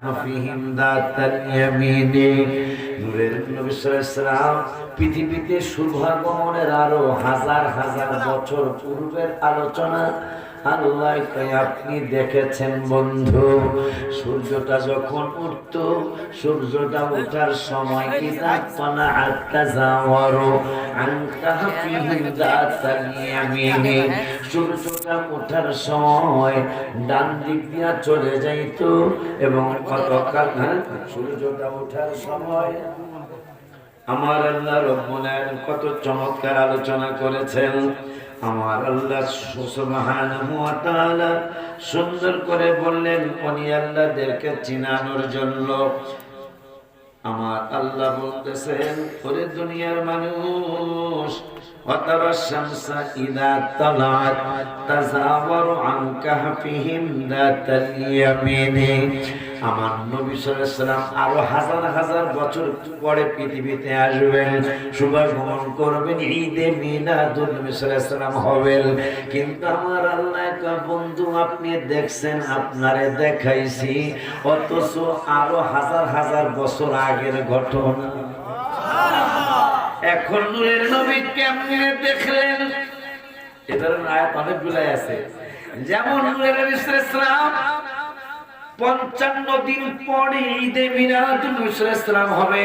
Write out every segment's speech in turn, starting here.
ফিহিম দাতাল Yemeni. নূরের নবী সাল্লাল্লাহু আলাইহি ওয়াসাল্লাম পৃথিবীতে শুভাগমনের আরো হাজার হাজার বছর পূর্বের আলোচনা আল্লাহ কয় আপনি দেখেছেন বন্ধু, সূর্যটা যখন উঠত, সূর্যটা ওঠার সময় ইযা তালাআত তাযাওয়ারু আন কাহফিহিম দাতাল ইয়ামিনি, সূর্যটা ওঠার সময় ডান দিক দিয়া চলে যাইত এবং কতকাল সূর্যটা ওঠার সময় আমার আল্লাহ রব্বুল আলামিন কত চমৎকার আলোচনা করেছেন। আমার আল্লাহ সুবহানাহু ওয়া তাআলা সুন্দর করে বললেন ওলি আল্লাহদেরকে চিনানোর জন্য। আমার আল্লাহ বলতেছেন ওরে দুনিয়ার মানুষ, ওয়াতারা শামসা ইযা তালাআত তাযাওয়ারু আন কাহফিহিম দাতাল ইয়ামিনি। আমার নবী সাল্লাল্লাহু আলাইহি ওয়াসাল্লাম আরো হাজার হাজার বছর পরে পৃথিবীতে আসবেন, শুভাগমন করবেন, ঈদে মিলাদুন নবী সাল্লাল্লাহু আলাইহি ওয়াসাল্লাম হবেন। কিন্তু আমার আল্লাহ কয় বন্ধু আপনি দেখছেন, আপনারে দেখাইছি, অথচ আরো হাজার হাজার বছর আগের ঘটনা। এখন নূরের নবী কেমনে দেখলেন? এ ধরনের আয়াত অনেকগুলাই আছে। যেমন নূরের নবী সাল্লাল্লাহু আলাইহি ওয়াসাল্লাম 55 দিন পরে ঈদে মিলাদুন নবী সাল্লাল্লাহু আলাইহি ওয়াসাল্লাম হবে,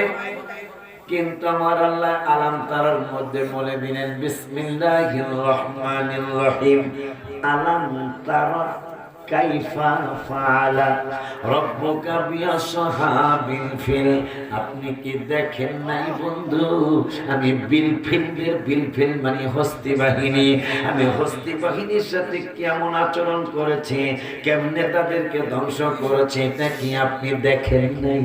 কিন্তু আমার আল্লাহ আলাম তারার মধ্যে বলে দিলেন বিসমিল্লাহির রহমানির রহিম, আলাম তারা কাইফা ফাআলা রাব্বুকা বিআসহাবিল ফিল। আপনি কি দেখেন নাই বন্ধু, আমি বিল মানে হস্তি বাহিনী, আমি হস্তি বাহিনীর সাথে কেমন আচরণ করেছি, কেমনে তাদেরকে ধ্বংস করেছে, এটা কি আপনি দেখেন নাই?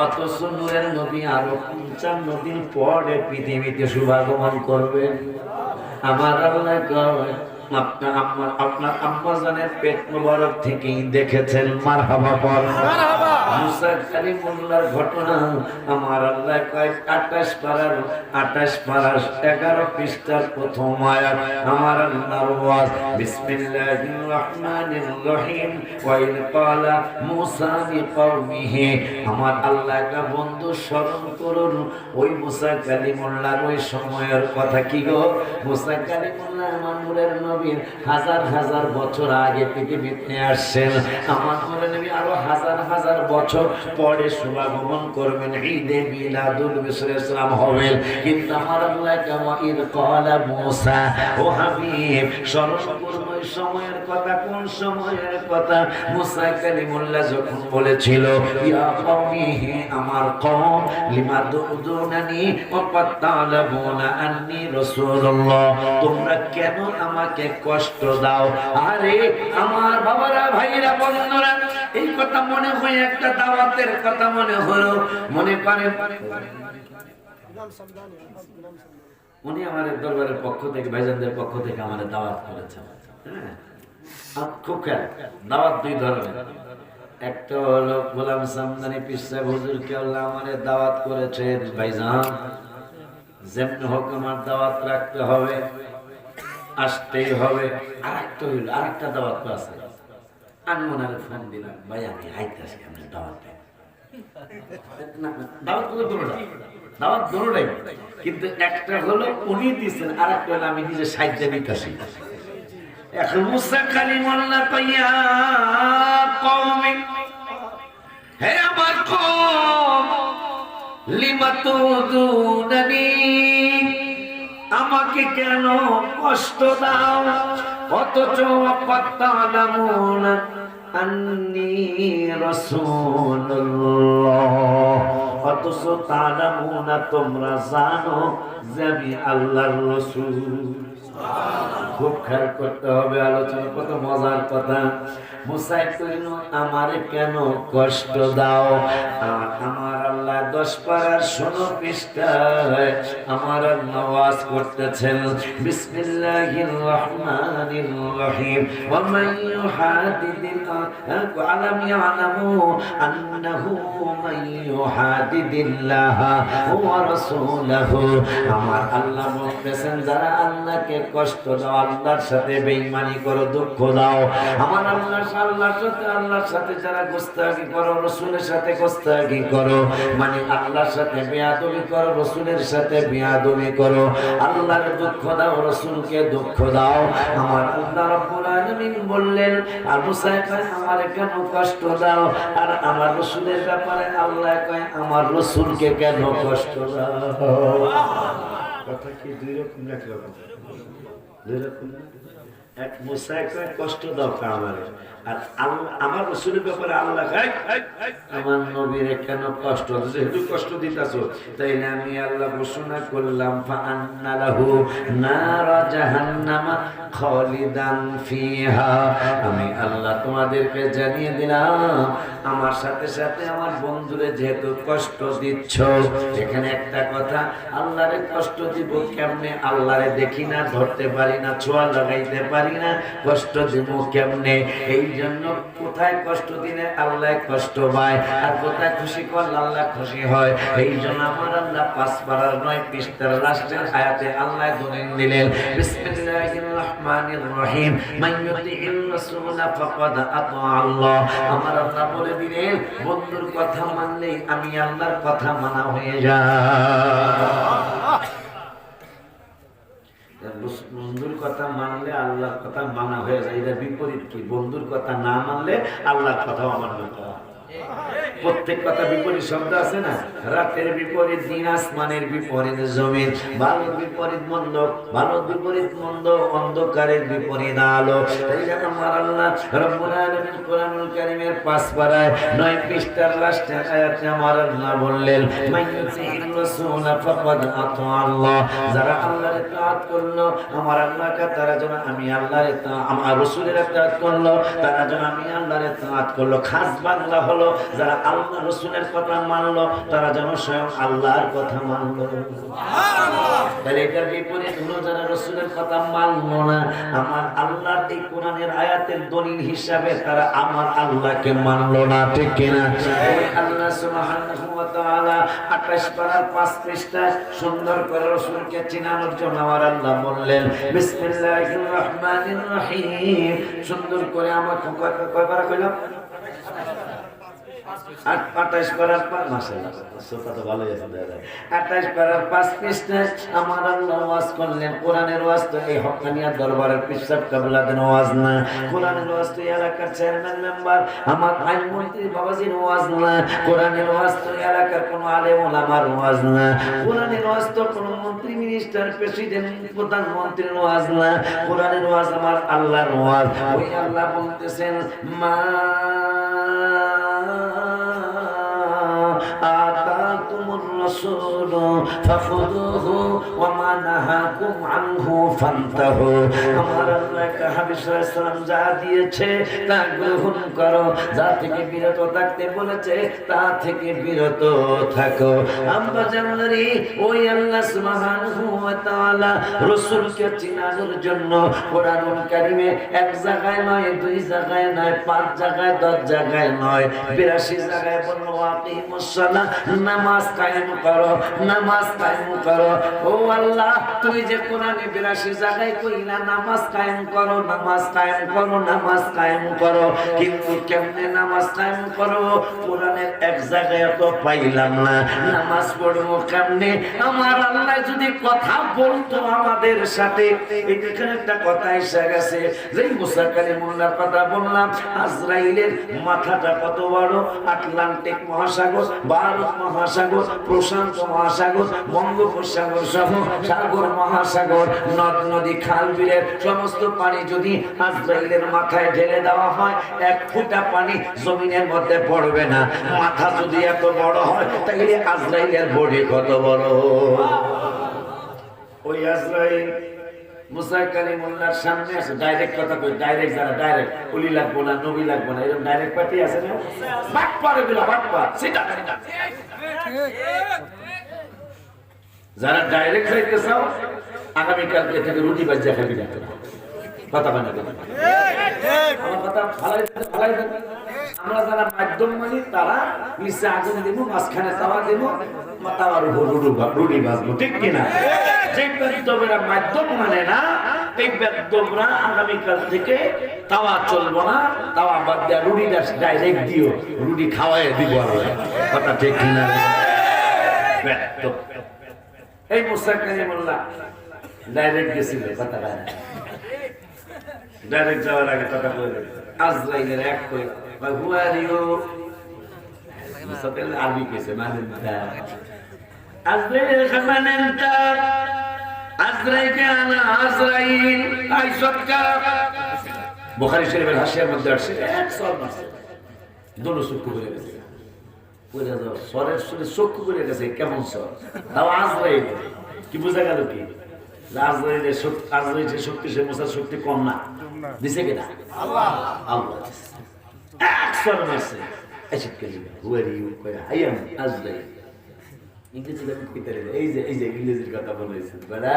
অথচ নূরের নবী আরো 55 দিন পরে পৃথিবীতে শুভাগমন করবেন। আমার আল্লাহ কয় আপনার আম্মাজানের পেট মোবারক থেকেই দেখেছেন। মারহাবা বল। মুসা কালিমুল্লাহর ঘটনা আমার আল্লাহ কয় 28 পারার 11 পৃষ্ঠার প্রথম আয়াত। আমার আল্লাহর ওয়াজ বিসমিল্লাহির রহমানির রহিম ওয়া ইয ক্বালা মুসা লিকওমিহি। আমার আল্লাহ কা বন্ধু স্মরণ করুন ওই মুসা কালিমুল্লাহর ওই সময়ের কথা। কি গো, মুসা কালিমুল্লাহ নূরের নবীর হাজার হাজার বছর আগে পৃথিবীতে আসছেন। আমার নূরের নবী আরো হাজার হাজার বছর পরে শুভাগমন করবেন, ঈদে মিলাদুন নবী সাল্লাল্লাহু আলাইহি ওয়াসাল্লাম হবেন। কিন্তু আমার আল্লাহ কামা ইয ক্বালা মুসা, ও হাবিব স্মরণ করুন ওই সময়ের কথা। কোন সময়ের কথা? মুসা কালিমুল্লাহ যখন বলেছিল ইয়া কওমি, হে আমার কওম, লিমা তুযুনানি ওয়া ক্বাদ তা'লামুনা আন্নী রাসূলুল্লাহ, তোমরা কেন আমাকে কষ্ট দাও? আরে আমার বাবারা, ভাইরা, বন্ধুরা, এই কথা মনে হয় একটা দাওয়াতের কথা মনে হলো। মনে করেন উনি আমাদের দরবারের পক্ষ থেকে, ভাইজানদের পক্ষ থেকে আমাদের দাওয়াত করেছেন। হ্যাঁ, খুব খেয়াল, দাওয়াত দুই ধরনের। একটা হলো গোলাম সামদানি পীর সাহেব হুজুরকে আল্লাহ আমাদের দাওয়াত করেছেন, ভাইজান যেমনি হোক আমার দাওয়াত রাখতে হবে, আসতেই হবে। আরেকটা হইল, আরেকটা দাওয়াত তো আছে। আমি ওনারে ফোন দিলাম, ভাই আমি আইতাছি আপনার দাওয়াতে। দাওয়াত দুটোটাই, কিন্তু একটা হলো উনি দিচ্ছেন, আর একটা হলো আমি নিজে সাহায্যে নিতেছি। এখন মুসা কালিমুল্লাহ কইয়া কওমি, হে আমার কওম, লিমা তুযুনানি, আমাকে কেন কষ্ট দাও? অথচ ক্বাদ তা'লামুনা আন্নী রাসূলুল্লাহ, অথচ তা'লামুনা তোমরা জানো যে আমি আল্লাহর রাসূল। খুব খেয়াল করতে হবে, আলোচনা কত মজার কথা। মুসা কইল আমারে কেন কষ্ট দাও? আমার আল্লাহ 10 পারার 16 পৃষ্ঠায় আমার আল্লাহ ওয়াজ করতেছেন বিসমিল্লাহির রহমানির রহিম, ওয়া মান ইউহাদিদিল আলাম ইয়ালামু আন্নাহু মান ইউহাদিদিল্লাহ ওয়া রাসূলহু। আমার আল্লাহ বলতেছেন যারা আল্লাহকে কষ্ট দাও, আল্লাহর সাথে বেঈমানি করো, দুঃখ দাও, আমার আল্লাহর আল্লাহর সাথে যারা গোস্তাকি করো, রাসূলের সাথে গোস্তাকি করো, মানে আল্লাহর সাথে বেয়াদবি করো, রাসূলের সাথে বেয়াদবি করো, আল্লাহর দুঃখ দাও, রাসূলকে দুঃখ দাও। আমার আল্লাহ রাব্বুল আলামিন বললেন, আবু সাইফ আমার কেন কষ্ট দাও? আর আমার রাসূলের ব্যাপারে আল্লাহ কয়, আমার রাসূলকে কেন কষ্ট দাও? কথা কি দুই রকম নাকি? দুই রকম। এক মুসা কয় কষ্ট দাও আমারে, আর আমার রাসূলের ব্যাপারে আল্লাহ কয় আমার নবীরে কেন কষ্ট দিছো? যেহেতু কষ্ট দিতাছো, তাইলে আমি আল্লাহ ঘোষণা করলাম ফাআন্না লাহু নারা জাহান্নামা খালিদান ফিহা। আমি আল্লাহ তোমাদেরকে জানিয়ে দিলাম, আমার সাথে সাথে আমার বন্ধুরে যেহেতু কষ্ট দিচ্ছ, এখানে একটা কথা, আল্লাহরে কষ্ট দিব কেমনে? আল্লাহরে দেখি না, ধরতে পারি না, ছোঁয়া লাগাইতে পারি না, কষ্ট দিব কেমনে? এই জন্য কোথায় কষ্ট দিলে আল্লাহ কষ্ট পায়, আর কোথায় খুশি করলে আল্লাহ খুশি হয়। এই জন্য আমার আল্লাহ 5 পারার 9 পৃষ্ঠার লাস্টের আয়াতে আল্লাহ দলিল দিলেন, বিসমিল্লাহির রহমানির রহিম, মান ইউতি'র রাসূলা ফাকাদ আতা আল্লাহ। আমার আল্লাহ বলে দিলেন, বন্ধুর কথা মানলেই আমি আল্লাহর কথা মানা হয়ে যায়। বন্ধুর কথা মানলে আল্লাহর কথা মানা হয়ে যায়। এটা বিপরীত কি? বন্ধুর কথা না মানলে আল্লাহর কথা অমান্য করা। প্রত্যেক কথা বিপরীত শব্দ আছে না? রাতের বিপরীত দিন, আসমানের বিপরীত জমিন, ভালোর বিপরীত মন্দ, ভালোর বিপরীত মন্দ, অন্ধকারের বিপরীত আলো। এই যে আমার আল্লাহ রব্বুল আলামিন কোরআনুল কারীমের 5 পারায় 9 পৃষ্ঠার লাস্টের আয়াতে আমার আল্লাহ বললেন, মাইয়ুতি'র রাসূলা ফাকাদ আতা আল্লাহ। যারা আল্লাহর ইতাআত করলো, আমার আল্লাহকে, তারা যেন আমি আল্লাহর ইতাআত, আমার রাসূলের ইতাআত করলো, তারা যেন আমি আল্লাহর ইতাআত করলো। খাস বাংলা হলো, যারা আল্লাহ রাসূলের কথা মানলো, তারা যেন স্বয়ং আল্লাহর কথা মানলো। তাহলে এটার বিপরীত হলো যারা রাসূলের কথা মানলো না, আমার আল্লাহর এই কোরআনের আয়াতের দলিল হিসাবে তারা আমার আল্লাহকে মানলো না। ঠিক কিনা? আল্লাহ সুবহানাহু ওয়া তাআলা 28 পারার 5 পৃষ্ঠায় সুন্দর করে রাসূলকে চিনানোর জন্য আমার আল্লাহ বললেন, বিসমিল্লাহির রহমানির রহিম। সুন্দর করে আমাকে কয় পারা কইলাম? 28 পারার 5 মাশাআল্লাহ, সোফা তো ভালোই আছে দাদা। 28 পারার 5 পৃষ্ঠায় আমার আল্লাহ ওয়াজ করলেন। কোরআনের ওয়াজ তো এই হক্কানিয়া দরবারের পিছাব কাবলাদের ওয়াজ না, কোরআনের ওয়াজ তো এলাকার চেয়ারম্যান মেম্বার আমার আইন মন্ত্রী বাবাজির ওয়াজ না, কোরআনের ওয়াজ তো এলাকার কোনো আলেম ওলামার ওয়াজ না, কোরআনের ওয়াজ তো কোনো মন্ত্রী মিনিস্টার প্রেসিডেন্ট প্রধানমন্ত্রীর ওয়াজ না, কোরআনের ওয়াজ আমার আল্লাহর ওয়াজ। ওই আল্লাহ বলতেছেন, মা আতাকুমুর রাসূলু ফাখুযুহু ওয়া মা নাহাকুম আনহু ফান্তাহু। আমার আল্লাহ হাবিব সাল্লাল্লাহু আলাইহি ওয়াসাল্লাম যা দিয়েছে তা গ্রহণ করো, যা থেকে বিরত থাকতে বলেছে তা থেকে বিরত থাকো। আমরা জানি ওই আল্লাহ সুবহানাহু ওয়া তাআলা রাসূলকে চিনানোর জন্য কোরআনুল কারীমে এক জায়গায় নয়, 2 জায়গায় নয়, 5 জায়গায়, 10 জায়গায় নয়, 82 জায়গায় বলল আকিমুস সালাহ, নামাজ কায়েম করো, নামাজ কায়েম করো। ও আল্লাহ, তুমি যে কোরআনে 82 জায়গায় কইলা নামাজ কায়েম করো, নামাজ কায়েম করো, নামাজ কায়েম করো, কিন্তু কেমনে নামাজ কায়েম করো? কোরআনের এক জায়গায় তো পাইলাম না। নামাজ পড়বো কেমনে? আমার আল্লাহ যদি কথা বলতো আমাদের সাথে। এই দেখেন একটা কথা এসে গেছে, যে মুসা কালিমুল্লাহর কথা বললাম, আজরাইলের মাথাটা কত বড়, আটলান্টিক মহাসাগর, ভারত মহাসাগর, প্রশান্ত মহাসাগর, বঙ্গোপসাগর সহ সাগর মহাসাগর, নদ নদী, খাল বিলের সমস্ত পানি যদি আজরাইলের মাথায় ঢেলে দেওয়া হয়, 1 ফোঁটা পানি জমিনের মধ্যে পড়বে না। মাথা যদি এত বড় হয়, তাহলে আজরাইলের বডি কত বড়? ওই আজরাইল মুসা কালিমুল্লাহর সামনে আছে, ডাইরেক্ট কথা কই, ডাইরেক্ট, যারা ডাইরেক্ট ওলি লাগবো না, নবী লাগবো না, এরকম ডাইরেক্ট পার্টি আছে না? বাটপার এগুলো, বাটপার। সেটা যারা ডাইরেক্ট যাইতে চাও, আগামীকালকে থেকে রুটি বাজিয়া খাবি না, কথা বানাবে। আমার কথা ফালাই দেবে। আমরা যারা মাধ্যম মানি, তারা নিচে আগুন দেবো, মাঝখানে তাওয়া দেবো, তাওয়ার উপর রুটি ভাজবো। ঠিক কিনা? যে তবেরা মাধ্যম মানে না, এই বেদবরা আগামীকাল থেকে তাওয়া চলবো না, তাওয়া বাদ দিয়া রুটিটা ডাইরেক্ট দিও, রুটি খাওয়াই দিব। কথা ঠিক কিনা? এই মুসা কালিমুল্লাহ ডাইরেক্ট গেছিল, কথা বলে ডাইরেক্ট যাওয়ার আগে কথা বলে আজরাইলের এক কই হু আর ইউ মুসা কালিম আরবি কইছে মানেন না আজরাইল খামানেনতা আজরাইল আনা আজরাইল আই সদকা বুখারী শরীফের হাসিয়ার মধ্যে আসছে এক সর মারছে দোনো চক্ষু করে গেছে পড়ে যাও সরের সুরে চক্ষু করে গেছে কেমন সর তাও আজরাইল কি বোঝা গেল কি আজরাইলের শক্তি আজরাইলের শক্তি সে মুসার শক্তি কম না দিছে কিনা আল্লাহ আল্লাহ এক সর মারছে এসব কে দিবে হু আর ইউ কই আই এম আজরাইল ইংরেজি আমি কইতে রে এই যে ইংরেজির কথা বলেছেন বড়া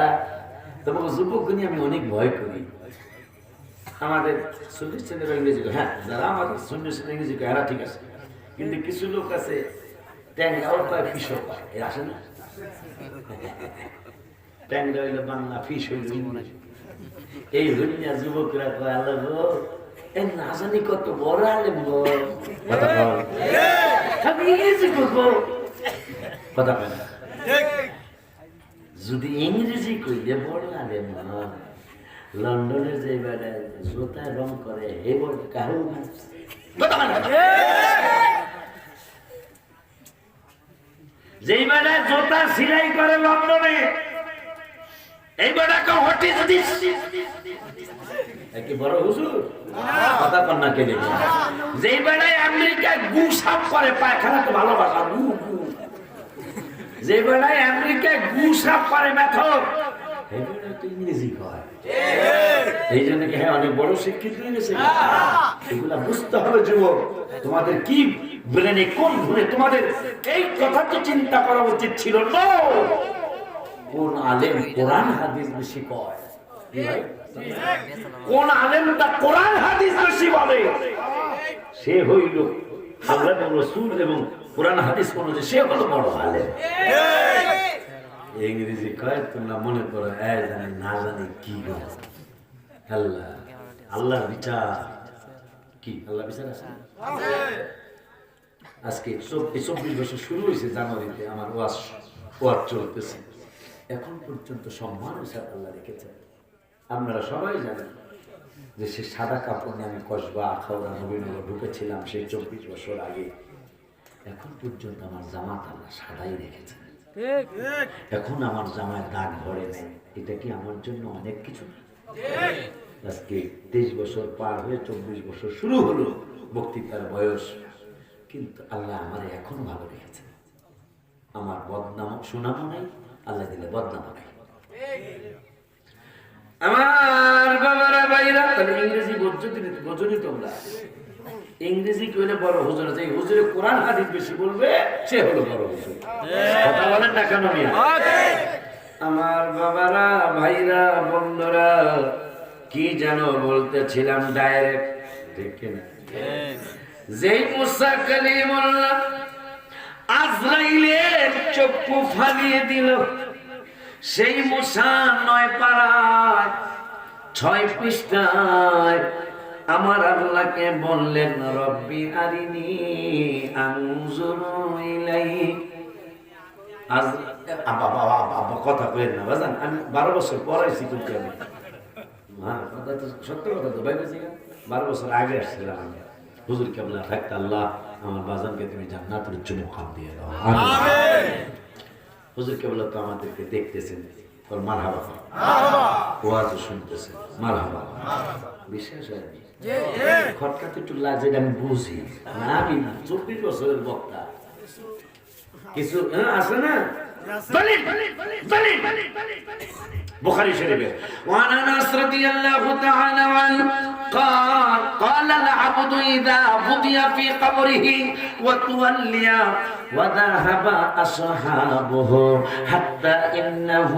তোমাকে যুবক নিয়ে আমি অনেক ভয় করি আমাদের 40 ছেলেরা ইংরেজি হ্যাঁ যারা আমাদের 40 ইংরেজি এরা ঠিক আছে কিন্তু কিছু লোক আছে ট্যাংরাও পায় ফিশও পায় এরা আসে না ট্যাংরা হইলে বাংলা ফিশ হইলে ইংরেজি এই হইয়া যুবকরা কয় আল্লাহ গো এ না জানি কত বড় আলেম গো কথা বল আমি ইংরেজি করবো কথা বল যদি ইংরেজি কইলে বড় আলেম না লন্ডনের যে বেড়ে জোতা রং করে এই বড় কারো যেই বেড়ে জোতা সিলাই করে লন্ডনে এই বেড়াকে হটি যদি কি বড় হুজুর কথা কন্যা কে দেখে যেই বেড়ে আমেরিকায় গু সাফ করে পায়খানা তো ভালোবাসা গু যে বেড়ে আমেরিকায় গু সাফ করে মেথর ইংরেজি কয় এই জন্য কি হ্যাঁ অনেক বড় শিক্ষিত হয়ে গেছে এগুলা বুঝতে হবে যুবক তোমাদের কি ব্রেনে কোন ঘুরে তোমাদের এই কথা তো চিন্তা করা উচিত ছিল না কোন আলেম কোরআন হাদিস বেশি কয় কোন আলেমটা কোরআন হাদিস বেশি বলে সে হইল আল্লাহ এবং রাসূল এবং কোরআন হাদিস অনুযায়ী সে হলো বড় আলেম ইংরেজি কয় তোমরা মনে করো জানি না জানি কি আল্লাহ আল্লাহর বিচার কি আল্লাহ বিচার আছে আজকে 24 বছর শুরু হয়েছে জানুয়ারিতে আমার ওয়াজ চলতেছে এখন পর্যন্ত সম্মান হিসাবে আল্লাহ রেখেছেন আপনারা সবাই জানেন যে সে সাদা কাপড় নিয়ে আমি কসবা আখাউড়া নবীনগর ঢুকেছিলাম সেই 24 বছর আগে এখন পর্যন্ত আমার জামাত আল্লাহ সাদাই রেখেছেন এখন আমার জামায় দাগ ধরে নেই এটা কি আমার জন্য অনেক কিছু আজকে 23 বছর পার হয়ে 24 বছর শুরু হলো বক্তৃতার বয়স কিন্তু আল্লাহ আমার এখন ভালো রেখেছেন আমার বদনাম সুনামও নাই আল্লাহ দিলে বদনামও নাই আমার বাবারা ভাইরা তাহলে ইংরেজি বোঝনি তোমরা ইংরেজি কইলে বড় হুজুর আছে এই হুজুরে কোরআন হাদিস বেশি বলবে সে হলো বড় হুজুর কথা বলেন না কেন মিয়া আমার বাবারা ভাইরা বন্ধুরা কি যেন বলতেছিলাম ডাইরেক্ট ঠিক না যেই মুসা কালিমুল্লাহ আজরাইলের চক্ষু ফালিয়ে দিল সেই মুসা 9 পারায় 6 পৃষ্ঠায় আমার আল্লাহকে বললেন রব্বি আরিনি আনজুরু ইলাইক আজ বাবা কথা কইেন না বাজান আমি 12 বছর পড়াইছি কিন্তু আমি হ্যাঁ কথা তো সত্য কথা তো ভাই বলছি 12 বছর আগে আসছিলাম আমি হুজুর কেবলা থাকতে আল্লাহ আমার বাজানকে তুমি জান্নাতের উচ্চ মুকাম দিয়ে দাও আমিন হুজুর কেবলা তো আমাদেরকে দেখতেছেন আর মারহাবা মারহাবা ওয়াজ শুনতেছেন মারহাবা বিশ্বাস হয় খটকাতে একটু লাজে আমি বুঝি না আমি 24 বছরের বক্তা কিছু আছে না বুখারী শরীফে ওয়ান আনাস রাদিয়াল্লাহু তাআলা আনহু قال العبد إذا بضي في قبره وتولي وذهب أصحابه حتى إنه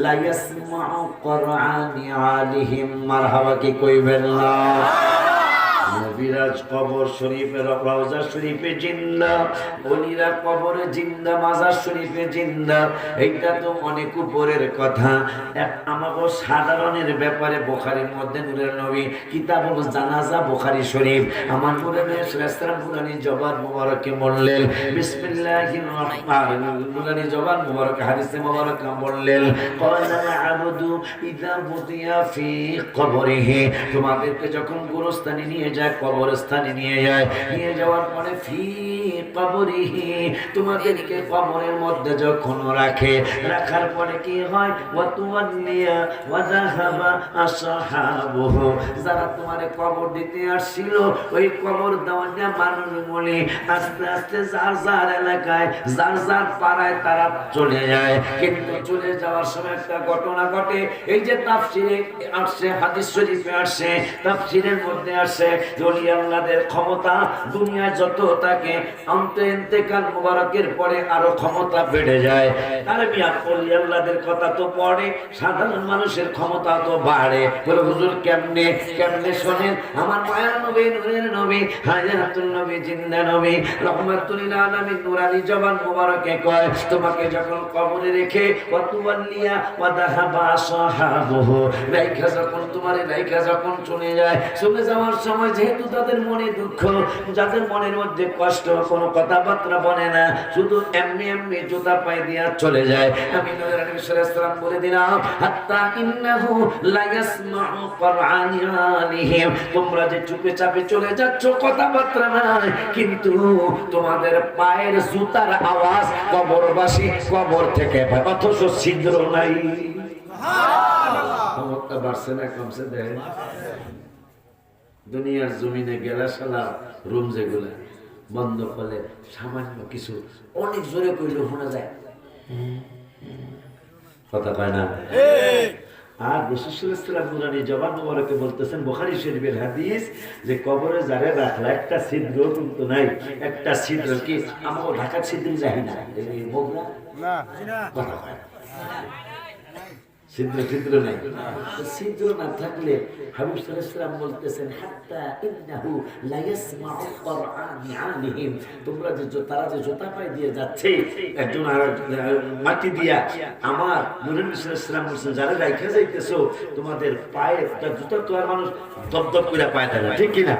لا يسمع قرعا نعالهم مرحبا كي كوي بالله নবীরাজ কবর শরীফের রওজা শরীফে জিন্দা, ওলিরা কবরে জিন্দা, মাজার শরীফে জিন্দা। এইটা তো অনেক উপরের কথা। আমাকে সাধারণের ব্যাপারে বুখারীর মধ্যে নূরের নবী কিতাবুল জানাজা বুখারী শরীফ আমার নূরের ইসলাম নুরানি জবান মুবারকে বললেন বিসমিল্লাহির রহমানির নুরানি জবান মুবারকে হাদিসে মুবারকে বললেন ক্বালা আবদু ইযা বুদিয়া ফি কবরিহি, তোমাদেরকে যখন গোরস্থানে নিয়ে যায়, কবরস্থানে নিয়ে যায়, নিয়ে যাওয়ার পরে ফি কবরিহি, তোমাদেরকে কবরের মধ্যে যখন রাখে, রাখার পরে কি হয় ওয়া তুওয়াল্লিয়া ওয়া যাহাবা আসহাবুহু, যারা তোমারে কবর দিতে আসছিল ওই কবর দেওয়াটা মানুষগুলি আস্তে আস্তে যার যার এলাকায় যার যার পাড়ায় তারা চলে যায়। কিন্তু চলে যাওয়ার সময় একটা ঘটনা ঘটে। এই যে তাফসিরে আসছে, হাদিস শরীফে আসছে, তাফসিরের মধ্যে আসছে ওলি আল্লাহদের ক্ষমতা দুনিয়ায় যত থাকে ইন্তেকাল মুবারকের পরে আরো ক্ষমতা বেড়ে যায়। আরে মিয়া ওলি আল্লাহদের কথা তো পড়ে, সাধারণ মানুষের ক্ষমতা তো বাড়ে। বলে হুজুর কেমনে কেমনে শোনেন। আমার মায়ের নবী নূরের নবী হায়াতুল নবী জিন্দা নবী রহমাতুল লিল আলামিন নূরানি জবান মুবারকে কয় তোমাকে যখন কবরে রেখে ওয়া তুওয়াল্লিয়া ওয়া যাহাবা আসহাবুহু, রাইখা যখন তোমারে রাইখা যখন চলে যায়, চলে যাওয়ার সময় যেহেতু তাদের মনে দুঃখ, যাদের মনের মধ্যে কষ্ট, কোনো কথাবার্তা বলে না, শুধু এমনি এমনি জুতা পায়ে দিয়া চলে যায়। আমি নবী সাল্লাল্লাহু আলাইহি ওয়াসাল্লাম বলে দিলাম হাত্তা ইন্নাহু লা ইয়াসমাউ কুরআনিহিম, তোমরা যে চুপে চাপে চলে যাচ্ছ, কথাবার্তা নাই, কিন্তু তোমাদের পায়ের জুতার আওয়াজ কবরবাসী কবর থেকে পায়, অথচ ছিদ্র নাই। ক্ষমতা বাড়ছে না কমছে? দেখেন দুনিয়ার জমিনে গেলাশালা রুম যেগুলা বন্ধ করলে সামান্য কিছু অনেক জোরে কইলেও শোনা যায়, কথা কয় না। আর রাসূল সাল্লাল্লাহু আলাইহি ওয়াসাল্লাম নুরানি জবান মুবারকে বলতেছেন বুখারী শরীফের হাদিস যে কবরে যারে রাখলা একটা ছিদ্র কিন্তু নাই। একটা ছিদ্র কি আমাকে ঢাকা ছিদ্র যাই না, এই বগলা না কথা কয় ছিদ্র ছিদ্র নাই। ছিদ্র না থাকলে হাবিব সাল্লাল্লাহু আলাইহি ওয়াসাল্লাম বলতেছেন হাত্তা ইন্নাহু লা ইয়াসমাউ কুরআনিহিম, তোমরা যে তারা যে জুতা পায়ে দিয়ে যাচ্ছে একজন আর মাটি দিয়া, আমার নূরে নবী সাল্লাল্লাহু আলাইহি ওয়াসাল্লাম বলেন যারা রাইখা যাইতেছো তোমাদের পায়ে জুতা তো আর মানুষ দবদব করে পায়ে দেয়, ঠিক কি না?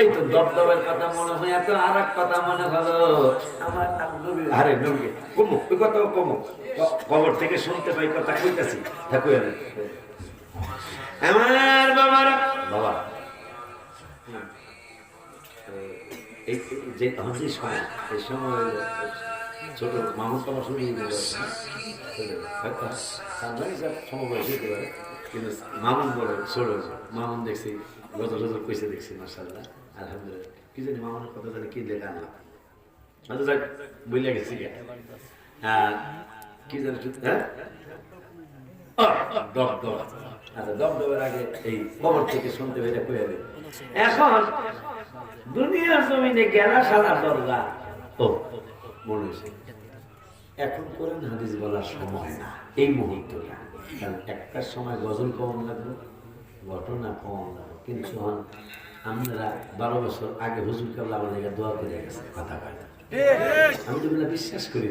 এই তো দবদবের কথা মনে হয়, এত আরেক কথা মনে হলো আমার নবী, আরে নবী কমো ওই কথা কমো, কবর থেকে শুনতে পাই কথা কইতাছি থাকো। আমার বাবারা বাবা এই যে সময় এই সময় ছোট মামুন তো আমার শুনিয়ে দিল সমবয়সী হতে পারে, কিন্তু মামুন বলে ছোট মামুন দেখছি গজল গজল কইসে দেখছি মাশাআল্লাহ আলহামদুলিল্লাহ। কি জানি মামুনের কথা জানি কি লেখা আনলাম, আচ্ছা যাক বইলে গেছি কি জানি হ্যাঁ দবদবের আগে এই খবর থেকে শুনতে পেরে কয়ে দেবে। এখন দুনিয়ার জমিনে গেলা সারা দরগা ও মনে হয়েছে এখন করেন হাদিস বলার সময় না, এই মুহূর্তটা। কারণ একটার সময় গজল কম লাগবে, ঘটনা কম লাগবে, কিন্তু আমরা 12 বছর আগে হুজুর কেবলা আমার জায়গায় দোয়া করে গেছে, কথা কয় আমি যেগুলো বিশ্বাস করি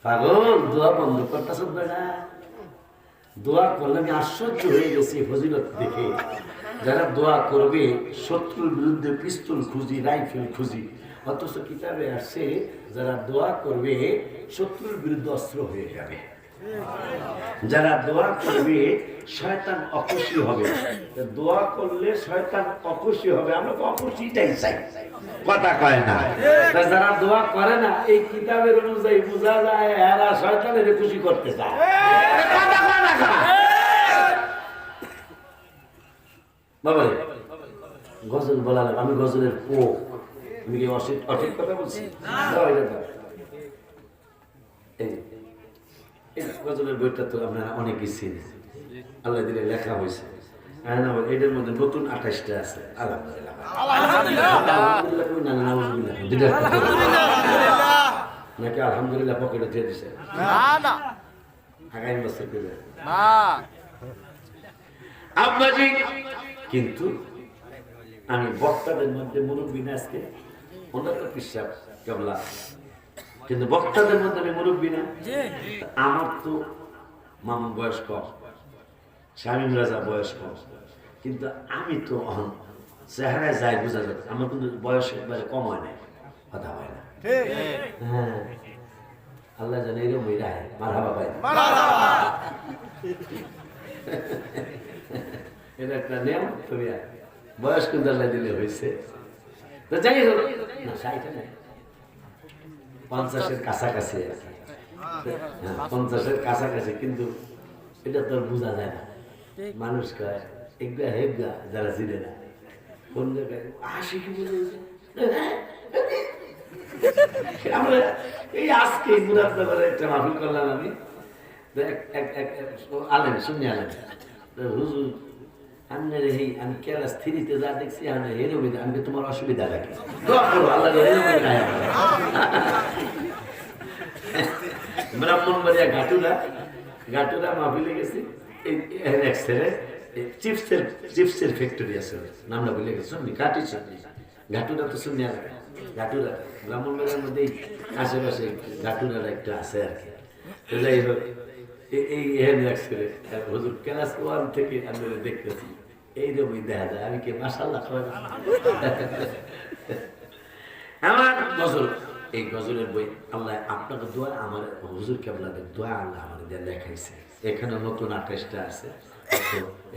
পাগল দোয়া বন্ধ করতেছ না। দোয়া করলে আমি আশ্চর্য হয়ে গেছি ফজিলত দেখে। যারা দোয়া করবে শত্রুর বিরুদ্ধে পিস্তল খুঁজি, রাইফেল খুঁজি, অথচ কিতাবে আসছে যারা দোয়া করবে শত্রুর বিরুদ্ধে অস্ত্র হয়ে যাবে। যারা দোয়া করবে শয়তান অখুশি হবে। দোয়া করলে শয়তান অখুশি হবে, আমরা তো অখুশিটাই চাই, কথা কয় না। যারা দোয়া করে না এই কিতাবের অনুযায়ী বোঝা যায় এরা শয়তানের খুশি করতে চায়, কথা কয় না। বাবা গজল বলালাম আমি গজলের পোক, আমি কি অঠিক কথা বলছি? গজলের বইটা তো আপনারা অনেকেই চিনেন, আল্লাহ দিলে লেখা হয়েছে। এটার মধ্যে নতুন 28টা আছে। নাকি আলহামদুলিল্লাহ পকেটে দিয়ে দিছে আগামী বছর পেলে আব্বাজি। কিন্তু আমি বক্তাদের মধ্যে মুরব্বী না, আজকে ওনার তো পিসাব কেবলা, কিন্তু বক্তাদের মধ্যে আমি মুরব্বী না। আমার তো মামুন বয়স কম, শামীম রাজা বয়স কম, কিন্তু আমি তো চেহারায় যাই বোঝা যাবে আমার কিন্তু বয়স একবারে কম হয় না, কথা হয় না। হ্যাঁ, আল্লাহ জানে এরকম মারহাবা পাই এটা একটা নিয়ম। তুমি বয়স কিন্তু আল্লাহ দিলে হয়েছে, তো যাই হোক না, 50-এর কাছাকাছি, 50-এর কাছাকাছি, কিন্তু এটা তো বোঝা যায় না। মানুষ কয় একগা হেগা, যারা চিনে না কোন জায়গায় আসে কি বুঝেছে। আমরা এই আজকে মুরাদনগরে একটা মাহফিল করলাম আমি, আলেম শুনি আলেম হুজুর আমি ক্লাস 3-তে যা দেখছি আমি তোমার অসুবিধা রাখি ব্রাহ্মণবাড়িয়া ঘাটুরা মাহফিলে গেছি, চিপসের ফ্যাক্টরি আছে, নামটা ভুলে গেছি, কাটি ঘাটুরা তো শুনি ঘাটুরা ব্রাহ্মণবাড়িয়ার মধ্যেই আশেপাশে ঘাটুরার একটা আছে আর কি। যাই হোক এই হুজুর ক্লাস 1 থেকে আমি দেখতেছি এইরকমই দেখা যায়। আমি কি মাশাআল্লাহ আমার গজল, এই গজলের বই আল্লাহ আপনাকে দোয়া, আমার হুজুর কেবলাদের দোয়া আল্লাহ আমাদের দেখাইছে। এখানে নতুন 28টা আছে,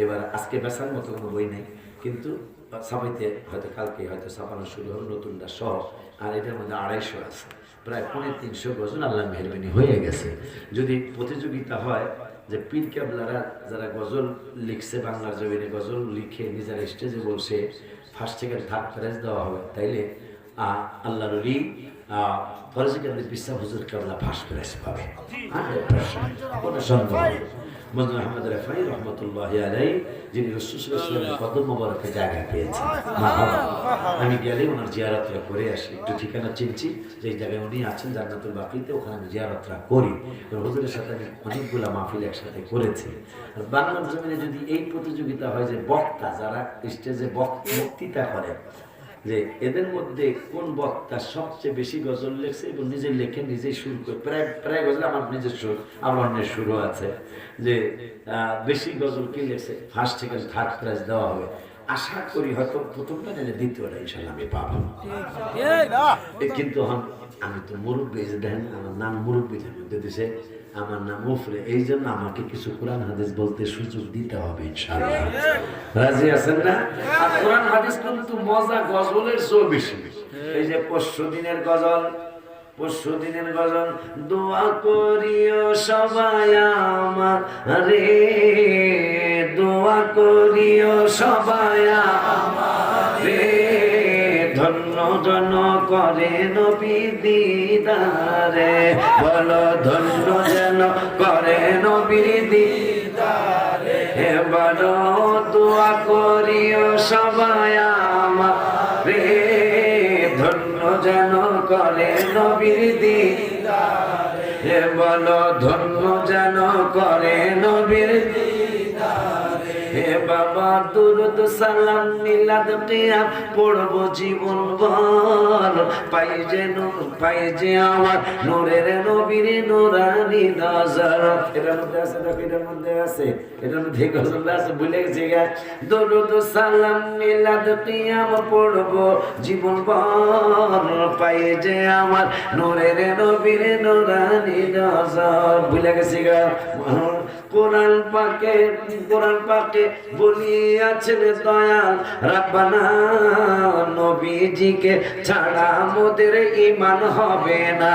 এবার আজকে বেচার মতো কোনো বই নেই, কিন্তু সবাইতে হয়তো কালকে হয়তো ছাপানো শুরু হল নতুনটা সহ, আর এটার মধ্যে 250 আছে, প্রায় 350 গজল আল্লাহ মেহরবানি হয়ে গেছে। যদি প্রতিযোগিতা হয় যে পীর কেবলারা যারা গজল লিখছে, বাংলার জমিনে গজল লিখে নিজেরা স্টেজে বলছে, ফার্স্ট সেকেন্ড থার্ড প্রাইজ দেওয়া হবে, তাইলে আল্লাহর ওলি ফরজিকান্দি বিশ্বাস হুজুর কেবলা ফার্স্ট প্রাইজ পাবে, কোনো সন্দেহ নেই। মজনু আহমদ রাফাই রহমতুল্লাহি আলাইহি, যিনি রাসূল সাল্লাল্লাহু আলাইহি ওয়াসাল্লামের কদম মোবারকে জায়গা পেয়েছেন, আমি গেলে ওনার জিয়ারতটা করে আসি, একটু ঠিকানা চিনছি যে জায়গায় উনি আছেন জান্নাতুল বাকিতে, ওখানে আমি জিয়ারতটা করি। হুজুরের সাথে আমি অনেকগুলা মাহফিল একসাথে করেছি। আর বাংলার জমিনে যদি এই প্রতিযোগিতা হয় যে বক্তা যারা স্টেজে বক্তৃতা করে, যে এদের মধ্যে কোন বক্তা সবচেয়ে বেশি গজল লেখছে এবং নিজে লেখে নিজেই সুর করে, প্রায় গজল আমার নিজের সুর, আমার অন্যের সুরও আছে, যে বেশি গজল কি লেখছে ফার্স্ট সেকেন্ড থার্ড প্রাইজ দেওয়া হবে। আশা করি হয়তো প্রথমটা নিলে দ্বিতীয়টা ইনশাল্লাহ আমি পাবো, কিন্তু আমি তো মুরব্বী, দেখেন আমার নাম মুরব্বী মধ্যে দিছে, আমার নাম উফরে, এই জন্য আমাকে কিছু কোরআন হাদিস বলতে সুযোগ দিতে হবে ইনশাআল্লাহ। রাজি আছেন না? আর কোরআন হাদিস কিন্তু মজা গজলের চেয়ে বেশি। এই যে পরশু দিনের গজল, দোয়া করিও সবাই আমার রে, দোয়া করিও সবাই আমার রে, ধন্য জন করে নবী দিদারে, বলো ধন্য যেন করে নবী দিদারে, বলো দোয়া করিও সবাই আমার রে, ধন্য যেন করে নবীর দিদারে, বলো ধন্য যেন করে নবীর দিদারে, হে বাবা দুরুদ সালাম মিলাদ কিয়াম পড়ব জীবন ভর, পাই যে আমার নূরের নবীর নূরানি নজর। এটার মধ্যে আছে, এটার মধ্যে আছে, এটার মধ্যে গজল আছে, ভুলে গেছি গা। দুরুদ সালাম মিলাদ কিয়াম পড়ব জীবন ভর, পাই যে আমার নূরের নবীর নূরানি নজর, ভুলে গেছি গা। কোরআন পাকে বলিয়াছেন দয়াল রাব্বানা, নবীজিকে ছাড়া মোদের ঈমান হবে না,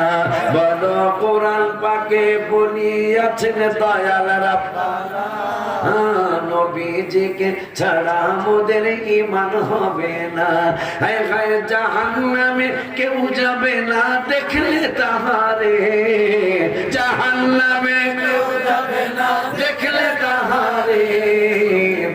বলো কোরআন পাকে বলিয়াছেন দয়াল রাব্বানা, নবীজিকে ছাড়া মোদের ঈমান হবে না, হায় হায় জাহান্নামে কেউ যাবে না দেখলে তাহারে, জাহান্নামে কেউ যাবে না দেখলে তাহারে,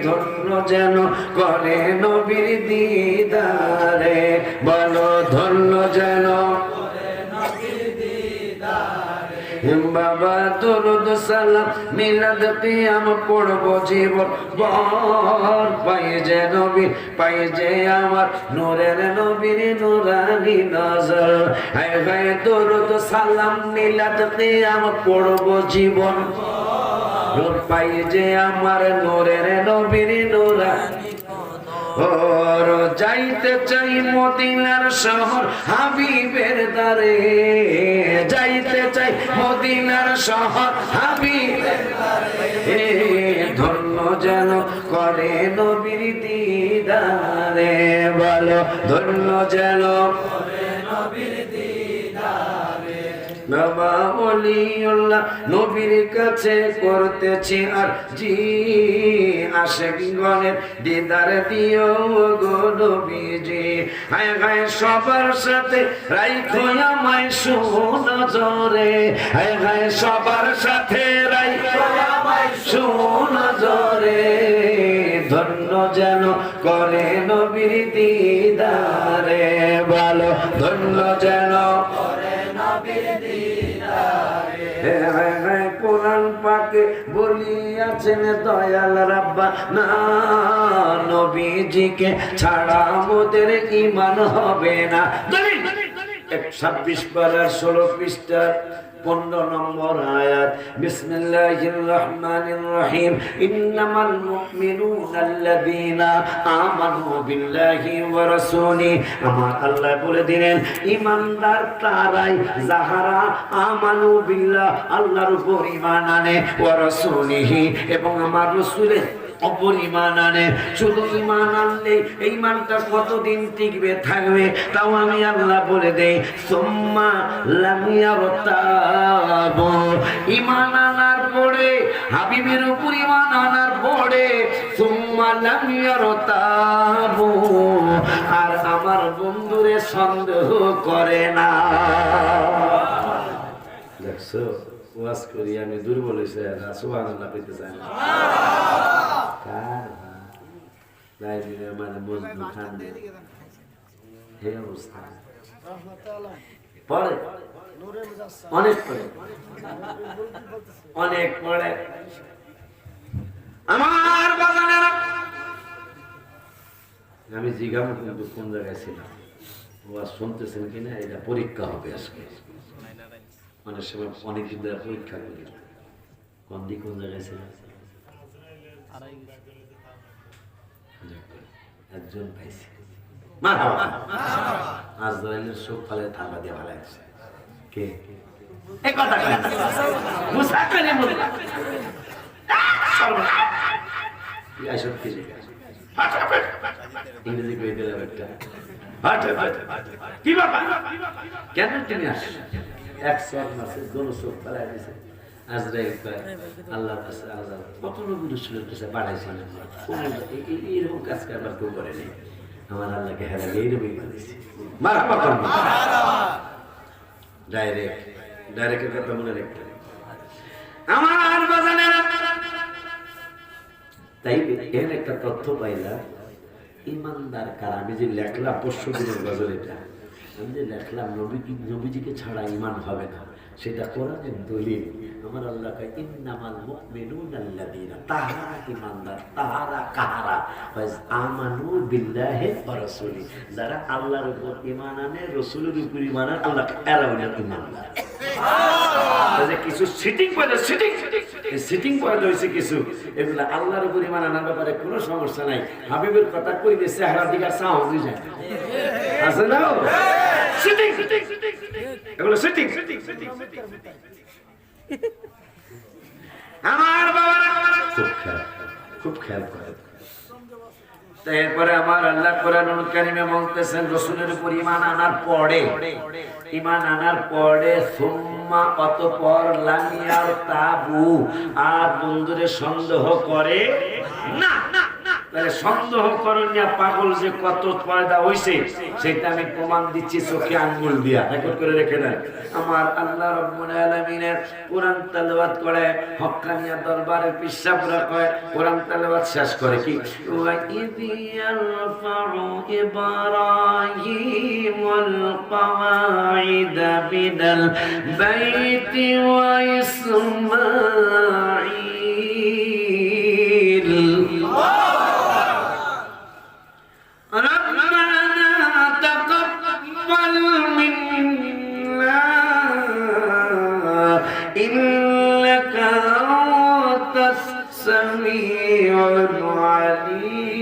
ধন্য যেন করে নবীর দিদারে, বলো ধন্য যেন করে নবীর দিদারে, বাবা দরুদ সালাম মিলাদ কিয়াম পড়ব জীবন ভর পাই যে নবী পাই যে আমার নূরের নবীর নূরানি নজর হায় হায় দরুদ সালাম মিলাদ কিয়াম পড়ব জীবন ভর পাই যে আমার নূরের নবীর নূরানি ওর যাইতে চাই মদিনার শহর হাবিবের দারে যাইতে চাই মদিনার শহর হাবিবের দারে ধন্য যেন করে নবীর দিদারে বলো ধন্য যেন করে নবীর দিদারে বাবা ওলিউল্লাহ নবীর কাছে করতেছি আর জি আশিকগণের দিদার দিও গো নবীজি হায় হায় সবার সাথে রাইখো আমায় সুনজরে হায় হায় সবার সাথে রাইখো আমায় সুনজরে ধন্য যেন করে নবীর দিদারে বলো ধন্য যেন করে নবীর দিদারে কোরআন পাকে বলিয়াছেন দয়াল রাব্বা না নবীজিকে ছাড়া মোদের ঈমান হবে না 26 পারার 16 পৃষ্ঠার 15 নম্বর আয়াত বিসমিল্লাহির রহমানির রহিম ইন্নামাল মুমিনুনা আল্লাযীনা আমানু বিল্লাহি ওয়া রাসূলি আমার আল্লাহ বলে দিলেন ঈমানদার তারাই যাহারা আমানু বিল্লাহ আল্লাহর উপর ঈমান আনে ওয়া রাসূলিহি এবং আমার রাসূলের অপর ঈমান আনে শুধু ঈমান আনলে এই ঈমানটা কতদিন টিকবে থাকবে তাও আমি আল্লাহ বলে দেই সুম্মা লাম ইয়ারতাবু ঈমান আনার পরে হাবিবের উপর ঈমান আনার পরে সুম্মা লাম ইয়ারতাবু আর আমার বন্ধুরে সন্দেহ করে না দেখছো ওয়াজ করি আমি দুর্বল হইছে না সুবহানাল্লাহ কইতে চাই না মানে মজনু খান হে অবস্থা পরে অনেক পরে অনেক পরে আমার বাগানেরা আমি জিজ্ঞাসা কিন্তু কোন জায়গায় ছিলাম ওরা শুনতেছেন কিনা এটা পরীক্ষা হবে আজকে অনেক সময় অনেক দিন ধরে পরীক্ষা করি কোন দিক কোন জায়গায় ছিলাম একজন পাইছে আজরাইলের চোখ ফালে থাকা দিয়ে ভালো আছে কে এই কথা কয় না মুসা কানে বললা আইসব কি ইংরেজি কই দিলাম একটা কি বাবা কেন তুমি আসলে এক সব মাসে দোনো চোখ ফালে দিয়েছে আজরাইল আল্লাহ কাছে আল্লাহ কত নবী রাসূলের কাছে বাড়াইছেন এরকম কাজ করবার কেউ করেনি আমার আল্লাহকে হারালে এইরকমই বানিয়েছে মারহাবা করবো ডাইরেক্ট কথা মনে রাখতে আমার বাজানেরা তাই এর একটা তথ্য পাইলাম ইমানদার কার আমি যে লেখলাম পরশু দিনের গজল এটা আমি যে লেখলাম নবীজিকে ছাড়া ঈমান হবে না সেটা কোরআনের দলিল আমার আল্লাহ কয় ইন্নামাল মুমিনুনা আল্লাযীনা তাহারা ঈমানদার তাহারা কাহারা ওয়াজ আমানু বিল্লাহি ওয়া রাসূলি যারা আল্লাহর উপর ঈমান আনে রাসূলের উপর ঈমান আনে আল্লাহ এরা হলো ঈমানদার সুবহানাল্লাহ কিছু সিটিং পয়দা হইছে কিছু এগুলা আল্লাহর উপর ঈমান আনার ব্যাপারে কোনো সমস্যা নাই হাবিবের কথা কইলে চেহারা দিকে চাও হয়ে যায় আছে না সিটিং এগুলো সিটিং আমার বাবা খুব খেয়াল করে এরপরে আমার আল্লাহ কোরআনুল কারীমে বলতেছেন রাসূলের উপর ঈমান আনার পরে সুম্মা অতঃপর লাম ইয়ারতাবু আর বন্ধুরে সন্দেহ করে না তাহলে সন্দেহ করণীয় পাগল যে কত পয়দা হইছে সেটা আমি প্রমাণ দিচ্ছি চোখে আঙ্গুল দিয়া রেকর্ড করে রেখে দেন। আমার আল্লাহ রাব্বুল আলামিনের কোরআন তেলাওয়াত করে হক্কানিয়া দরবারের পিসাবরা কয় কোরআন তেলাওয়াত শেষ করে কি ওয়া ইদিয়ারফাউ ইব্রাহিমুল কওয়াইদ বিনাল বাইতি ওয়া ইসমাঈল إنك أنت السميع العليم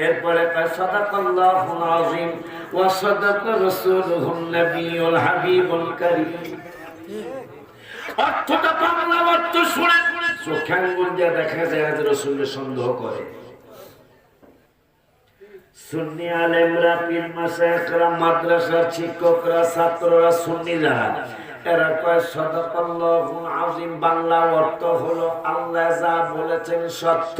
এরপরে সাদাকাল্লাহুল আযীম ওয়া সাদাকা রাসূলুহুন নবিয়ুল হাবিবুল কারীম। অর্থটা বাংলা অর্থ শুনে চোখে আঙ্গুল দিয়ে দেখা যায় যে রাসূলের সন্দেহ করে। সুন্নি আলেমরা, পীর মাশায়েখরা, মাদ্রাসার শিক্ষকরা, ছাত্ররা, সুন্নি যারা এরা কয় সাদাকাল্লাহুল আযীম বাংলা অর্থ হলো আল্লাহ যা বলেছেন সত্য,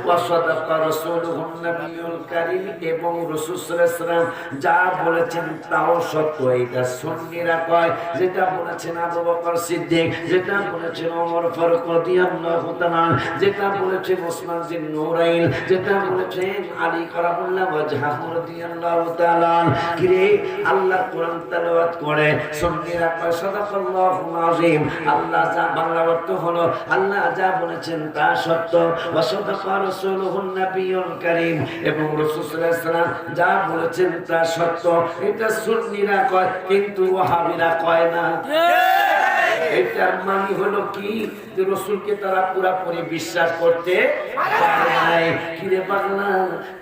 ওয়া সাদাকা রাসূলুহুন নবিয়ুল কারীম এবং রাসূল সাল্লাল্লাহু আলাইহি ওয়াসাল্লাম যা বলেছেন তাও সত্য। এটা সুন্নিরা কয় যেটা বলেছেন আবু বকর সিদ্দিক, যেটা বলেছেন ওমর ফারুক রাদিয়াল্লাহু তাআলা, যেটা বলেছেন ওসমান জিন নূরাইন, যেটা বলেছেন আলী কারামুল্লাহ ওয়াজহু রাদিয়াল্লাহু তাআলা। কিরে আল্লাহ কোরআন তেলাওয়াত করে সুন্নিরা কয় সাদাকাল্লাহুল আযীম আল্লাহ যা বাংলা অর্থ হলো আল্লাহ যা বলেছেন তা সত্য, ওয়া সাদাকা রাসূলুহুন নবিয়ুল কারীম এবং রাসূল সাল্লাল্লাহু আলাইহি ওয়াসাল্লাম যা বলেছেন তা সত্য। এটা সুন্নিরা কয় কিন্তু ওয়াহাবিরা কয় না। এটার মানে হলো কি যে রাসূলকে তারা পুরোপুরি বিশ্বাস করতে পারে নাই। কিরে পাগলা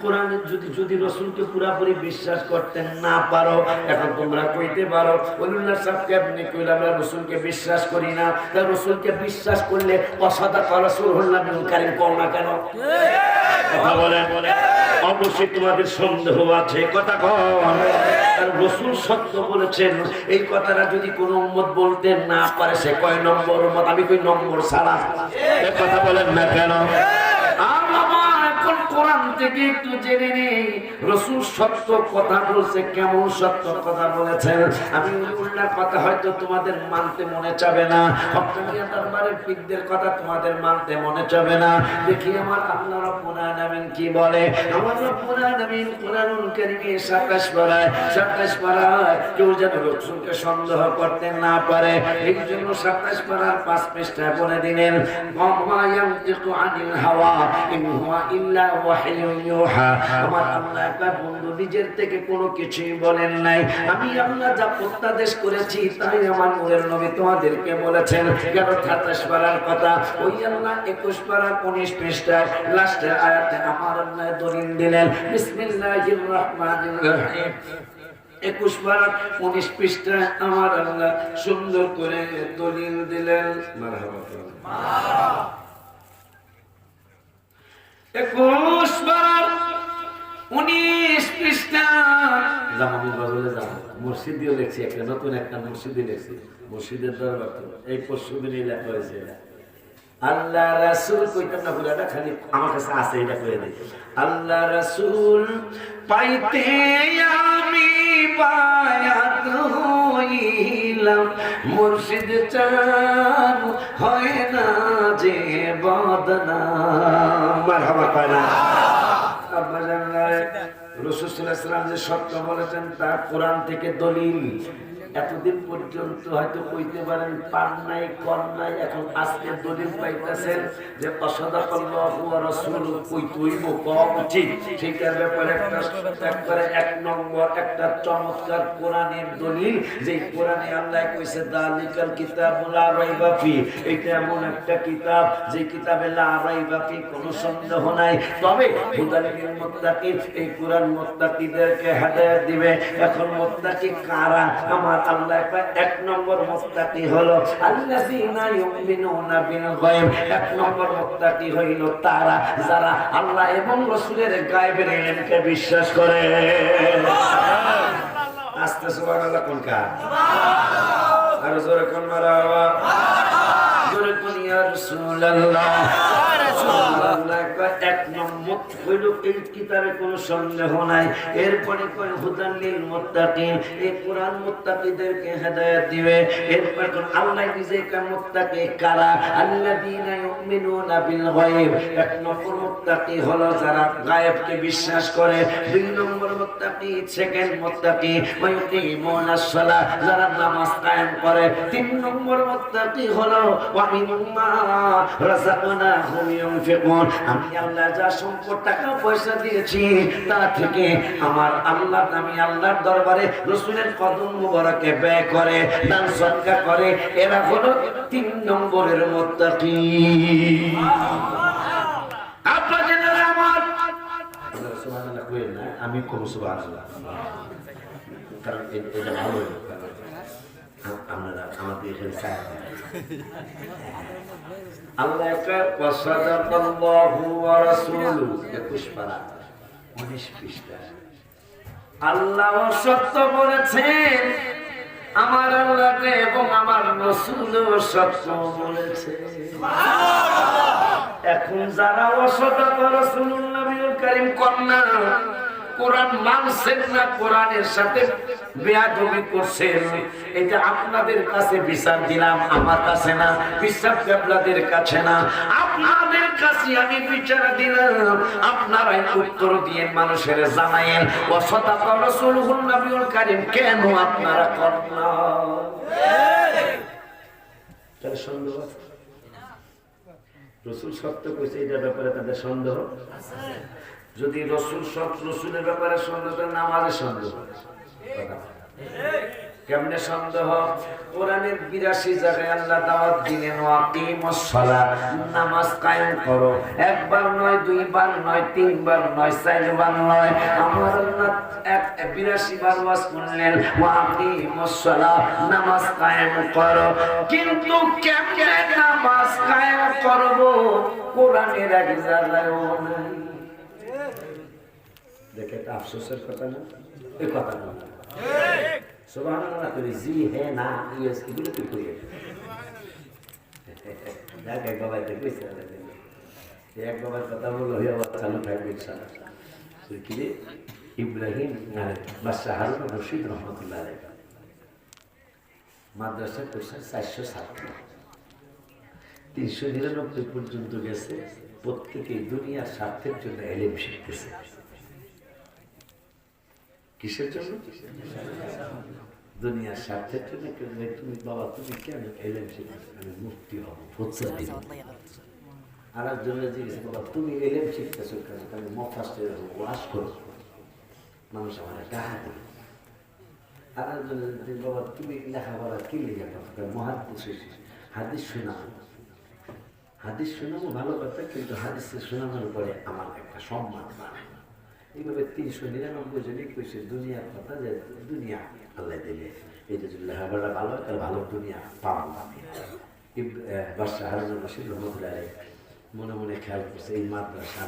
কোরআনে যদি রাসূলকে পুরোপুরি বিশ্বাস করতে না পারো, এখন তোমরা কইতে পারো ওলিউল্লাহ সাহেব কেমনে কইলা আমরা রাসূলকে বিশ্বাস করি না, তা রাসূলকে বিশ্বাস করলে অসাদাকা রাসূলুল্লাহ নবিয়ুল কারীম কও না কেন? কথা বলে অবশ্যই তোমাদের সন্দেহ আছে, কথা কও। আর রাসূল সত্য বলেছেন এই কথাটা যদি কোন উম্মত বলতে না পারে সে কয় নম্বর উম্মত? আমি কই নম্বর ছাড়া। এই কথা বলেন না কেন? কোরআন থেকে একটু জেনে নেই রাসূল সত্য কথা বলছে, কেমন সত্য কথা বলেছেন। আমি উল্লার কথা হয়তো তোমাদের মানতে মনে চাবে না, হক্কানিয়া দরবারের পীরদের কথা তোমাদের মানতে মনে চাবে না। দেখি আমার আল্লাহ রাব্বুল আলামিন কি বলে। আমার রাব্বুল আলামিন কোরআনুল কারীমে 27 পারায় কেউ যেন রাসূলকে সন্দেহ করতে না পারে এই জন্য 27 পারার 5 পৃষ্ঠায় বলে দিলেন মা ইয়ানতিকু আনিল হাওয়া ইন হুয়া ইল্লা ওয়াহিয়ুন ইউহা। আমার আল্লাহ একটা বন্ধু নিজের থেকে কোনো কিছুই বলেন নাই, আমি আল্লাহ যা প্রত্যাদেশ করেছি তাই আমার নূরের নবী তোমাদেরকে বলেছেন। কেন 27 পারার কথা ওই আল্লাহ 21 পারার 19 পৃষ্ঠায় লাস্টের আয়াতে আমার আল্লাহ দলিল দিলেন বিসমিল্লাহির রহমানির রহিম। 21 পারা 19 পৃষ্ঠায় আমার আল্লাহ সুন্দর করে দলিল দিলেন। মারহাবা মারহাবা। 21 পারা 19 পৃষ্ঠা জামামুল বাজারে যাব মসজিদেও লেখছি, একটা নতুন একটা মসজিদে লেখছি, মসজিদের দরবার তো এই পরশুদিনই লেখা হয়েছে। আল্লাহ রাসূল কইতাম না পুরাটা, খালি আমার কাছে আছে এটা কইয়া দেই। আল্লাহ রাসূল পাইতে আমি বায়াত হইলাম, মুর্শিদ চান হয় না যে বদনাম। মারহাবা কয় না? আব্বা জানলে রাসূল সাল্লাল্লাহু আলাইহি ওয়াসাল্লাম যে সত্য বলেছেন তা কোরআন থেকে দলিল। এতদিন পর্যন্ত হয়তো কইতে পারেন পান নাই কর নাই, এখন আজকে দলিল পাইতেছেন যে অসাদাকাল্লাহু ওয়া রাসূলুহু কইতেইব কওয়া উচিত। সেটার ব্যাপারে একবারে 1 নম্বর একটা চমৎকার কোরআনের দলিল, যে কোরআনে আল্লাহ কইছে যালিকাল কিতাবু লা রাইবা ফি। এটা এমন একটা কিতাব যে কিতাবে লা রাইবা ফি কোনো সন্দেহ নাই, তবে হুদাল লিল মুত্তাকিন এই কোরআন মুত্তাকিদেরকে হেদায়েত দিবে। এখন মুত্তাকি কারা? আমার আল্লাহ 1 নম্বর মুত্তাকি হলো আল্লাযীনা ইউমিনুনা বিল গায়ব। 1 নম্বর মুত্তাকি হইল তারা যারা আল্লাহ এবং রাসূলের গায়বের ইলমকে বিশ্বাস করে। আস্তে সুবহানাল্লাহ কোন কা? সুবহানাল্লাহ। আর জোরে কোন মারহাবা? জোরে কোন ইয়া রাসূলুল্লাহ। এক নম্বর হইল এই কিতাবে কোনো সন্দেহ নাই। এরপরে কয় হুদাল লিল মুত্তাকিন, এই কোরআন মুত্তাকিদেরকে হেদায়েত দিবে। এরপর আল্লাহ নিজে কা মুত্তাকি কারা, আল্লাযীনা ইউমিনুনা বিল গায়ব। এক নম্বর মুত্তাকি হলো যারা গায়েবকে বিশ্বাস করে। দুই নম্বর মুত্তাকি, সেকেন্ড মুত্তাকি ওয়া ইউকিমুনাস সালাহ, যারা নামাজ কায়েম করে। তিন নম্বর মুত্তাকি হলো ওয়া মিম্মা রাযাকনাহুম ইউনফিকুন, আমি আল্লাহ যা সম্পদ টাকা পয়সা দিয়েছি তা থেকে আমার আল্লাহ, আমি আল্লাহর দরবারে রাসূলের কদম মুবারকে ব্যয় করে, দান সদকা করে। এরা হলো তিন নম্বরের মুত্তাকি। আপনাদের আমার সুবহানাল্লাহ কইেন না, আমি কোন সুবহানাল্লাহ, কারণ এটা ভালো আপনারা আমাদের এখানে চাই। আল্লাহ ওয়াসাদাকাল্লাহু ওয়া রাসূলুহু 21 পারা 19 পৃষ্ঠা। আল্লাহ সত্য বলেছেন, আমার আল্লাহকে এবং আমার রাসূলও সত্য বলেছে। এখন যারা ওয়াসাদাকা রাসূলুল্লাহ নবীল কারীম কন্যা কোরআন মানছেন না, কোরআনের সাথে বেয়াদবি করছেন, এটা আপনাদের কাছে বিচার দিলাম, আমার কাছে না, বিচার আপনাদের কাছে না, আপনাদের কাছে আমি বিচার দিলাম। আপনারাই উত্তর দিয়ে মানুষের জানায়েন ওয়াসাদাকা রাসূলুহুন নবীল কারীম কেন আপনারা করেন না? তাহলে সন্দেহ আছে, রাসূল সত্য কইছে এটার ব্যাপারে তাদের সন্দেহ আছে। যদি রাসূল সত্য, রাসূলের ব্যাপারে সন্দেহ, নামাজের সন্দেহ। কেমনে সন্দেহ? কোরআনের ৮২ জায়গায় আল্লাহ দাওয়াত দিলেন ওয়াকিমুস সালাহ, নামাজ কায়েম করো। একবার নয়, দুইবার নয়, তিনবার নয়, চারবার নয়, আমার আল্লাহ ৮২ বার ওয়াজ করলেন ওয়াকিমুস সালাহ, নামাজ কায়েম করো। কিন্তু কেমনে নামাজ কায়েম করব কোরআনের এক জায়গায়ও নাই। দেখে একটা আফসোসের কথা না, এই কথা না সুবহানাল্লাহ করি জি হ্যাঁ না ইয়েস এগুলো কি করি দেখ এক বাবা দেখবেছে এক বাবার কথা বললো হয়ে আবার চালু থাকবে ইনশাআল্লাহ। কি রে ইব্রাহিম বাদশাহ হারুন রশিদ রহমতুল্লাহ আলাইহি মাদ্রাসা করছে ৪০০ ছাত্র, ৩৯৯ পর্যন্ত গেছে। প্রত্যেকেই দুনিয়ার স্বার্থের জন্য ইলম শিখতেছে। কিসের জন্য? দুনিয়ার স্বার্থের জন্য। তুমি বাবা তুমি কেন ইলম শিখতেছো? আমি মুফতি হব, ফতোয়া দিব। আর একজনের জিজ্ঞেস বাবা তুমি ইলম শিখতেছো কেন? আমি মুফাসসির হব, ওয়াজ করব, মানুষ আমার টাকা দেবে। আর একজনের বাবা তুমি লেখাপড়া কি লেখা করো? মুহাদ্দিস হইছি, হাদিস শোনাবো। হাদিস শোনাবো ভালো কথা, কিন্তু হাদিস শোনানোর পরে আমার একটা সম্মান বাড়ে। এইভাবে ৩৯৯ জনই কইছে দুনিয়ার কথা, যে দুনিয়া আল্লাহ দিলে এটা যদি লেখাপড়া ভালো হয় তাহলে ভালো দুনিয়া পাবো আমি। বাদশাহ হারুন রশিদ রহমতুল্লাহ আলাইহি মনে মনে খেয়াল করছে এই মাদ্রাসা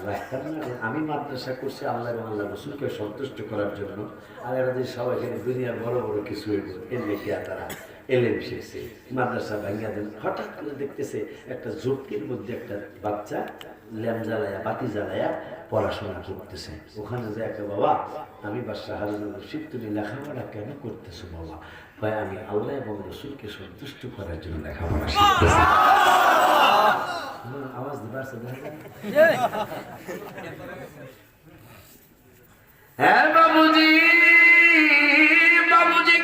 আমি মাদ্রাসা করছি আল্লাহ এবং আল্লাহ রাসূলকে সন্তুষ্ট করার জন্য, আর এরা যে সবাই দুনিয়ার বড় বড় কিছু এর লেখে তারা এলেম শিখছে, মাদ্রাসা ভাঙিয়া দেন। হঠাৎ করে দেখতেছে একটা ঝুঁকির মধ্যে একটা বাচ্চা ল্যাম্প জ্বালায়া, বাতি জ্বালায়া পড়াশোনা করতেছে। ওখানে যে একটা বাবা আমি বাদশাহ হারুন রশিদ তুমি লেখাপড়া কেন করতেছো বাবা? ভাই আমি আল্লাহ এবং রাসূলকে সন্তুষ্ট করার জন্য লেখাপড়া শিখতেছি। আওয়াজ দিবার হ্যাঁ বাবুজি, বাবুজি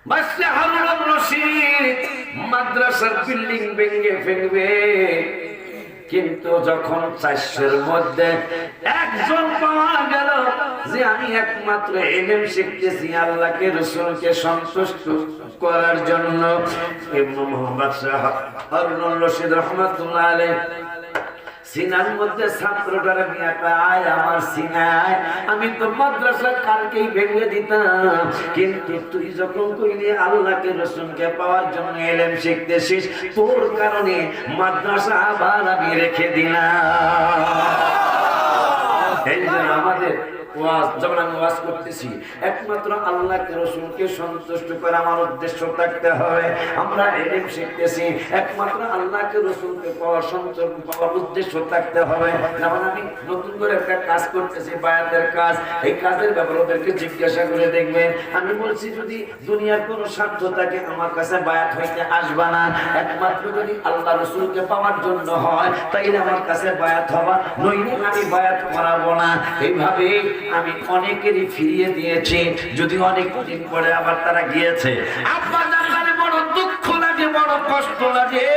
বাদশাহ হারুন রশিদ মাদ্রাসার বিল্ডিং ভেঙে ফেলবে, কিন্তু যখন ৪০০-এর মধ্যে একজন পাওয়া গেল যে আমি একমাত্র ইলম শিখতেছি আল্লাহকে রাসূলকে সন্তুষ্ট করার জন্য, বাদশাহ হারুন রশিদ রাহমাতুল্লাহ আলাইহি সিনার মধ্যে ছাত্রটারে নিয়ে আয় আমার সিনায়, আমি তো মাদ্রাসা কালকেই ভেঙে দিতাম, কিন্তু তুই যখন কইলি আল্লাহকে রাসূলকে পাওয়ার জন্য ইলম শিখতেছিস, তোর কারণে মাদ্রাসা আবার আমি রেখে দিলাম। এই যে আমাদের ওয়াজ যেমন আমি ওয়াজ করতেছি একমাত্র আল্লাহকে রাসূলকে সন্তুষ্ট করে আমার উদ্দেশ্য থাকতে হবে। আমরা ইলম শিখতেছি একমাত্র আল্লাহকে রাসূলকে পাওয়ার উদ্দেশ্য থাকতে হবে। যেমন আমি নতুন করে একটা কাজ করতেছি বায়াতের কাজ, এই কাজের ব্যাপারে ওদেরকে জিজ্ঞাসা করে দেখবেন। আমি বলছি যদি দুনিয়ার কোনো স্বার্থ থাকে আমার কাছে বায়াত হইতে আসবা না, একমাত্র যদি আল্লাহ রাসূলকে পাওয়ার জন্য হয় তাইলে আমার কাছে বায়াত হবা, নইলে আমি বায়াত করাবো না। এইভাবে আমি অনেকেরই ফিরিয়ে দিয়েছি, যদি অনেক দিন পরে আবার তারা গিয়েছে। আব্বা জানলে বড় দুঃখ লাগে, বড় কষ্ট লাগে,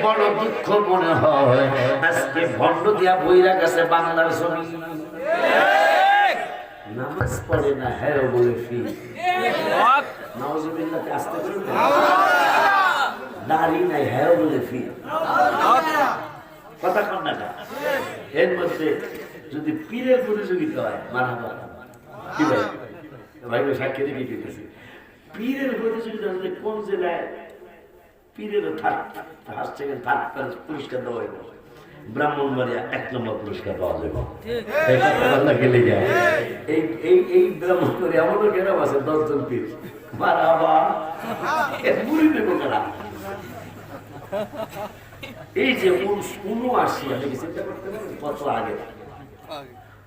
বড় দুঃখ মনে হয়। আজকে ভণ্ড দিয়া বইরা গেছে বাংলার জমি, নামাজ পড়ে না, হ্যাঁ বলে ফি নাউজুবিল্লাহ আসতে পারে দাড়ি নাই, হ্যাঁ বলে ফি কথা কন না। এর মধ্যে যদি পীরের প্রতিযোগিতা হয় মারহাবা, কি ভাই ভাই সাক্ষী রেখে দিতেছি, পীরের প্রতিযোগিতা হলে কোন জেলায় পীরের ফার্স্ট সেকেন্ড থার্ড পুরস্কার দেওয়া হইব, ব্রাহ্মণবাড়িয়া 1 নম্বর পুরস্কার পাওয়া যাবে। গেলে যায় এই ব্রাহ্মণবাড়িয়া এমনও গ্রাম আছে 10 জন পীর মারহাবা, বুড়ি দেব কারা। এই যে 79 আমি চিন্তা করতে পারি কত আগে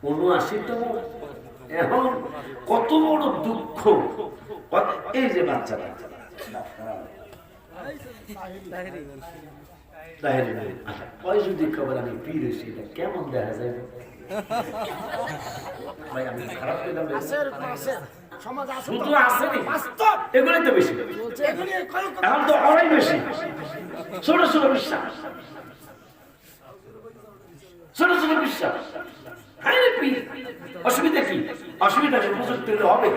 79তম, এখন কত বড় দুঃখ। এই যে বাচ্চাটা যদি খবর আমি পীর হয়েছি কেমন দেখা যায়, আমি খারাপ শুধু আসেনি এগুলোই তো বেশি, এখন তো অনেক বেশি ছোট ছোট বিশ্বাস, ছোট ছোট বিশ্বাস। অসুবিধা কি? অসুবিধা উপযুক্ত হবে,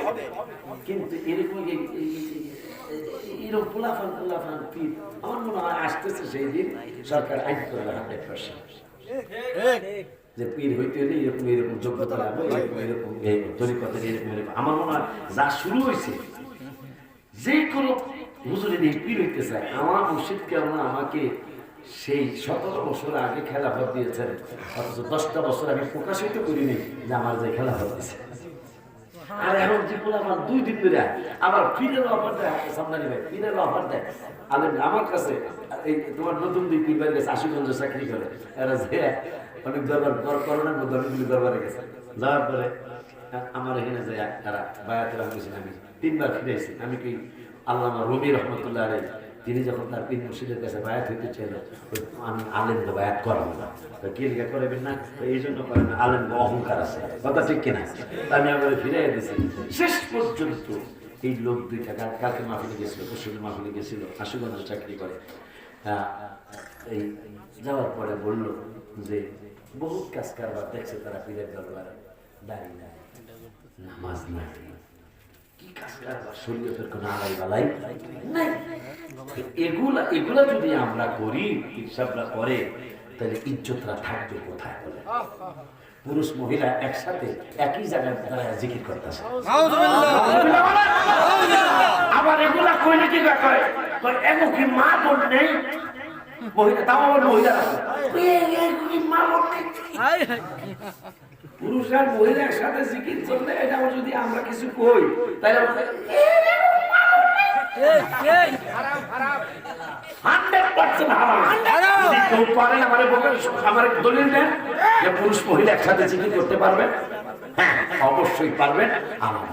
কিন্তু এরকম এরকম পোলাফান পীর আমার মনে হয় আসতেছে সেই দিন সরকার আইন করবে 100%, যে পীর হইতে হলে এরকম এরকম যোগ্যতা লাগবে, এরকম তরিকতের এরকম এরকম। আমার মনে হয় যা শুরু হয়েছে, যে কোনো হুজুরে দিয়ে পীর হইতে চায়। আমার মুর্শিদ কেমন আমাকে সেই 17 বছর আগে খেলাফত দিয়েছেন, অথচ 10টা বছর আমি প্রকাশিত করিনি যে আমার যে খেলাফত দিয়েছে। আর এখন যেগুলো আমার 2 দিন ধরে আবার পীরের অফার দেয়, সামনে ভাই পীরের অফার দেয় আমার কাছে। এই তোমার নতুন 2 পীর বাড়ি গেছে, আশুগঞ্জে চাকরি করে, এরা যে অনেক দরবার করোনার মধ্যে অনেকগুলি দরবারে গেছে, যাওয়ার পরে আমার এখানে যে তারা বায়াতের গেছেন, আমি 3 বার ফিরেছি। আমি কি আল্লামা রুমি রহমতুল্লাহ আলাইহি তিনি যখন তার পীর মুর্শিদের কাছে বায়াত হইতে চাইল, আমি আলেম তো বায়াত করাবো না, তো কি লিখা করবেন না, এই জন্য করেন না, আলেম অহংকার আছে, কথা ঠিক কিনা। আমি আবার ফিরে দিয়েছি। শেষ পর্যন্ত এই লোক 2টা কালকে মাহফিলে গেছিল, পরশুদিন মাহফিলে গেছিল, আশুগঞ্জে চাকরি করে। এই যাওয়ার পরে বলল যে বহুত কাজ কারবার দেখছে তারা পীরের দরবারে, দাঁড়িয়ে নাই, নামাজ নাই, কি কাজ কারবার, শরীয়তের কোনো আড়াই বালাই নাই। এগুলা যদি আমরা করি, হিসাবটা করে, তাহলে ইজ্জতরা থাকবে কোথায়? বলে পুরুষ মহিলা একসাথে একই জায়গায় তারা জিকির করতেছে, আবার এগুলা কইলে কি করে, এমন কি মা বোন নেই মহিলা, তাও আবার মহিলা মা বোন নেই। পুরুষ আর মহিলা একসাথে জিকির করলে এটাও যদি আমরা কিছু কই তাহলে 100% হারাম। যদি কেউ পারেন আমার দলিল দেন যে পুরুষ মহিলা একসাথে জিকির করতে পারবেন, হ্যাঁ অবশ্যই পারবেন। আমার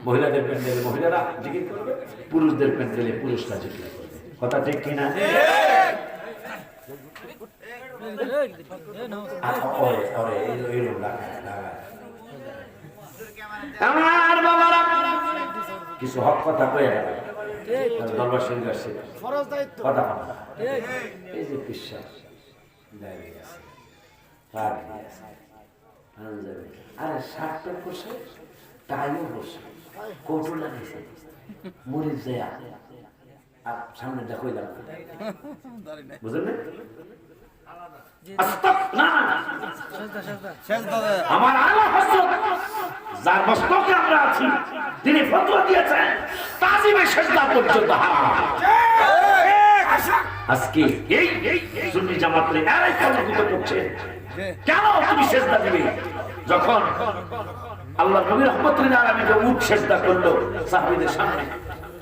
মহিলাদের প্যান্ডেলে মহিলারা জিকির করবে, পুরুষদের প্যান্ডেলে পুরুষরা জিকির করবে, কথা ঠিক কিনা? আমার বাবারা কিছু হক কথা কয়ে গেল, দরবার শরীফ আসছে কথা কথা, এই যে বিশ্বাস আর 60 বসে তাইও বসে কৌটো লাগিয়েছে মরিচ যায় আর সামনে দেখোই লাগবে, বুঝলেন না? আমার আলা হযরত যার মস্তকে আমরা আছি, তিনি ফতোয়া দিয়েছেন তাজিমে সিজদা পর্যন্ত হারাম। আজকে এই সুন্নি জামাতের এরাই কলঙ্কিত করছে, কেন তুমি সিজদা দিবে? যখন আল্লাহ নবী রাহমাতুল্লাহ আলাইহিকে উট সেজদা করলো সাহাবীদের সামনে,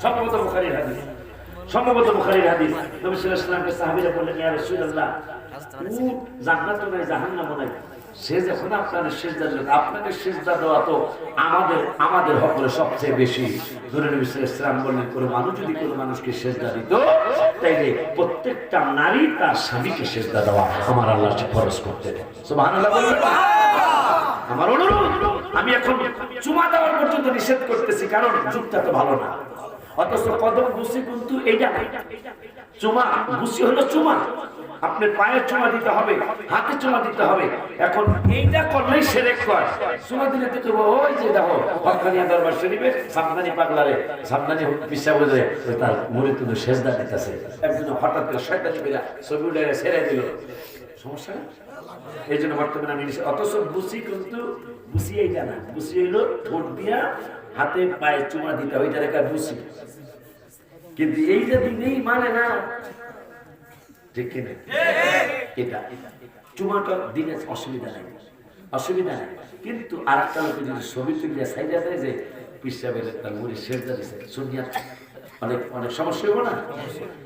সম্ভবত বুখারীর হাদিস, সম্ভবত বুখারীর হাদিস, নবী সাল্লাল্লাহু আলাইহি ওয়াসাল্লামকে সাহাবীরা বললেন, ইয়া রাসূলুল্লাহ, উট জান্নাত নাই জাহান্নাম নাই, সে যখন আপনাদের সেজদা দিল, আপনাকে সেজদা দেওয়া তো আমাদের হকরে সবচেয়ে বেশি। নবী সাল্লাল্লাহু আলাইহি ওয়াসাল্লাম বললেন, কোন মানুষ যদি কোন মানুষকে সেজদা দিত, তাইলে প্রত্যেকটা নারী তার স্বামীকে সেজদা দেওয়া আমার আল্লাহ ফরজ করতেন। সুবহানাল্লাহ বলবেন। আমার অনুরোধ, আমি এখন চুমা দেওয়ার পর্যন্ত নিষেধ করতেছি, কারণ যুগটা তো ভালো না। অথচ কদম বুসি কিন্তু এইটা নাই। চুমা বুসি হলো চুমা, আপনার পায়ের চুমা দিতে হবে, হাতে চুমা দিতে হবে। এখন এইটা করলেই শিরক হয়। চুমা দিলে তো ওই যে দেখো হকানিয়া দরবার শরীফে সামদানি পাগলারে সামদানি পিসা বলে তার মুড়ি তুলে সেজদা দিতেছে, একজন হঠাৎ করে শয়তানি কইরা ছবি উঠে ছেড়ে দিল, সমস্যা নেই। এই জন্য বর্তমানে আমি অথচ বুসি কিন্তু বুসি এইটা না, বুসি হইলো ঠোঁট দিয়া হাতে পায়ে চুমা দিতে হয়, এটা রেখা বুসি। কিন্তু এইটা দিনেই মানে না, ঠিক কিনা? এটা চুমাটা দিনে অসুবিধা নাই, অসুবিধা নাই। কিন্তু আর একটা লোক যদি ছবি তুলিয়া সাইডা দেয় যে পিসা বেলে তার মুড়ি সেজদা দিছে, শুনিয়া অনেক অনেক সমস্যা হবো না।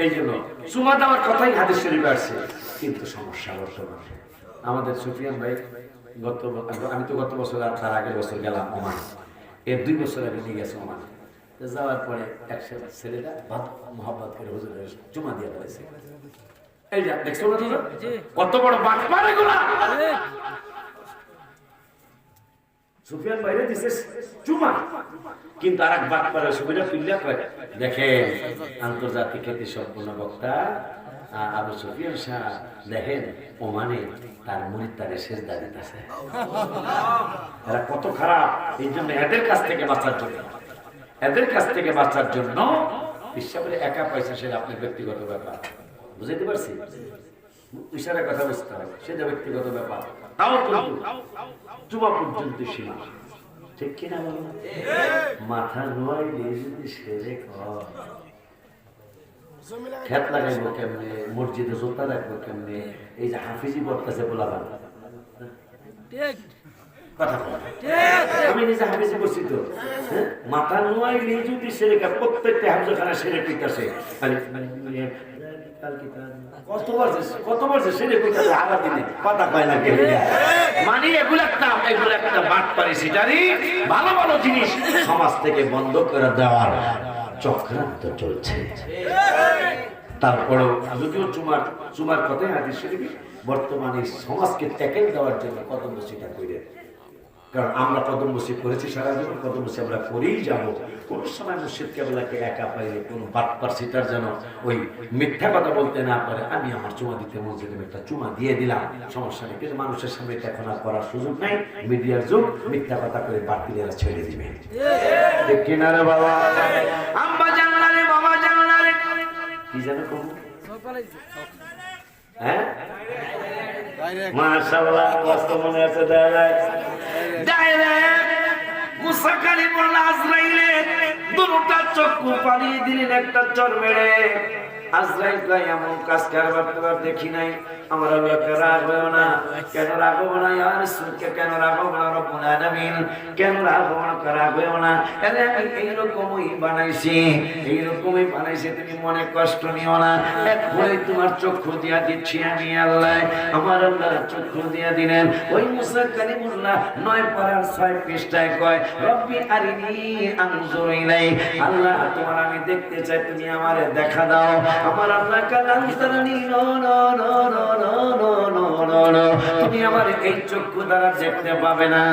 এই জন্য চুমা দেওয়ার কথাই হাদিস শরীফে আসছে, কিন্তু সমস্যা বর্তমানে আমাদের সুফিয়ান ভাই আমি তো গত বছর আর তার আগের বছর গেলাম ওমান, এর 2 বছর আগে নিয়ে গেছে ওমান। যাওয়ার পরে একসাথে ছেলেটা মহব্বত করে হুজুরের চুমা দিয়ে ফেলেছে। এই যে দেখছো না কত বড় বাটপার এগুলা। সুফিয়ান ভাইরে দিছে চুমা, কিন্তু আরেক বাটপারের সুবিধা পিল্লা কয়, দেখেন আন্তর্জাতিক খ্যাতি সম্পন্ন বক্তা আবু সুফিয়ান শাহ, দেখেন ওমানে তার মুরিদ তারে সেজদা দিতেছে। এরা কত খারাপ। এই জন্য এদের কাছ থেকে বাঁচার জন্য, এদের কাছ থেকে বাঁচার জন্য ইচ্ছা একা পয়সা সেটা আপনার ব্যক্তিগত ব্যাপার, বুঝাইতে পারছি? ইশারার কথা বুঝতে হবে, সেটা ব্যক্তিগত ব্যাপার। তাও কিন্তু চুমা পর্যন্ত সীমা, ঠিক কিনা বলো? মাথা নোয়াইলে যদি সেরে খেত লাগাইবো কেমনে, মসজিদে জোতা রাখবো কেমনে, এই যে হাফিজি পড়তেছে বলাবার আমি নিজে হাফিজি করছি তো, মাথা নোয়াইলে যদি সেরে প্রত্যেকটা হাফিজখানা সেরে পিটাছে কতবার সেরে পিটাছে আগার দিনে কথা কয় না কেউ। মানে এগুলো একটা বাট পারি সিটারি, ভালো ভালো জিনিস সমাজ থেকে বন্ধ করে দেওয়ার চক্রান্ত চলছে। তারপরেও যদিও চুমার কথাই হাদিস শরীফে বর্তমানে সমাজকে ট্যাকেল দেওয়ার জন্য কদম বসিটা করে, কারণ আমরা কদম বসি করেছি সারা জীবন, কদম বসি আমরা করেই যাব। কোন সময় মুর্শিদ কেবলাকে একা পাইলে কোন বাটপার সিটার যেন ওই মিথ্যা কথা বলতে না পারে, আমি আমার চুমা দিতে মসজিদে একটা চুমা দিয়ে দিলাম, সমস্যা নেই। কিন্তু মানুষের সামনে এখন আর করার সুযোগ নাই, মিডিয়ার যুগ, মিথ্যা কথা করে বাতিলেরা ছেড়ে দিবে। ঠিক কিনা রে বাবা? আম্মা জানলা রে বাবা জানলা রে কি জানো কোন? হ্যাঁ মাশাআল্লাহ, কষ্ট মনে আছে। মুসা কালিমুল্লাহ আজরাইলে দুটা চক্ষু পালিয়ে দিলেন একটা চর মেরে। আজরাইল কয়, এমন কাজ কারবার দেখি নাই, আমার আল্লাহকে রাগ হইও না। কেন রাগ হবো না? ইয়া রাসূলকে কেন রাগ হবো না? রব্বুল আলামিন কেন রাগ হবো না? রাগ হইও না, আরে আমি এইরকমই বানাইছি, তুমি মনে কষ্ট নিও না। এখনই তোমার চক্ষু দিয়া দিচ্ছি আমি আল্লাহ। আমার আল্লাহ চক্ষু দিয়া দিলেন। ওই মুসা কালিমুল্লাহ 9 পারার 6 পৃষ্ঠায় কয়, রব্বি আরিনি আনজুর ইলাই, আল্লাহ তোমার আমি দেখতে চাই, তুমি আমারে দেখা দাও। আমার আল্লাহ কালাম তারানি, no no no no no no no no no, তুমি আমার এই চক্ষু দ্বারা দেখতে পাবে না।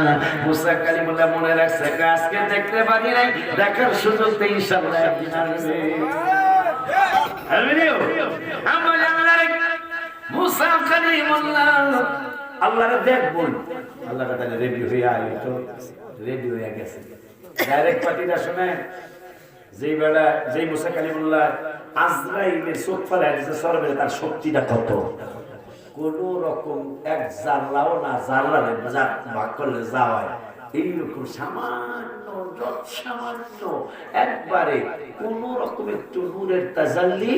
মুসা কালিমুল্লাহ মনে রাখছে, আজকে দেখতে পারি নাই, দেখার সুযোগ তো ইনশাআল্লাহ একদিন আসবে। আমরা জানলাম মুসা কালিমুল্লাহ আল্লাহরে দেখবো, আল্লাহর কাছে রেডি হয়ে আইলো, তো রেডি হয়ে গেছে। ডাইরেক্ট পার্টিরা শুনে যেই বেলা যেই মুসা কালিমুল্লাহ আজরাইলের চোখ ফেলায় দিয়েছে সরবে, তার শক্তিটা কত, কোন রকম এক জারলাও না, জারলারে ভাগ করলে যাওয়ায় এইরকম সামান্য একবারে কোন রকম একটু নূরের তাজাল্লি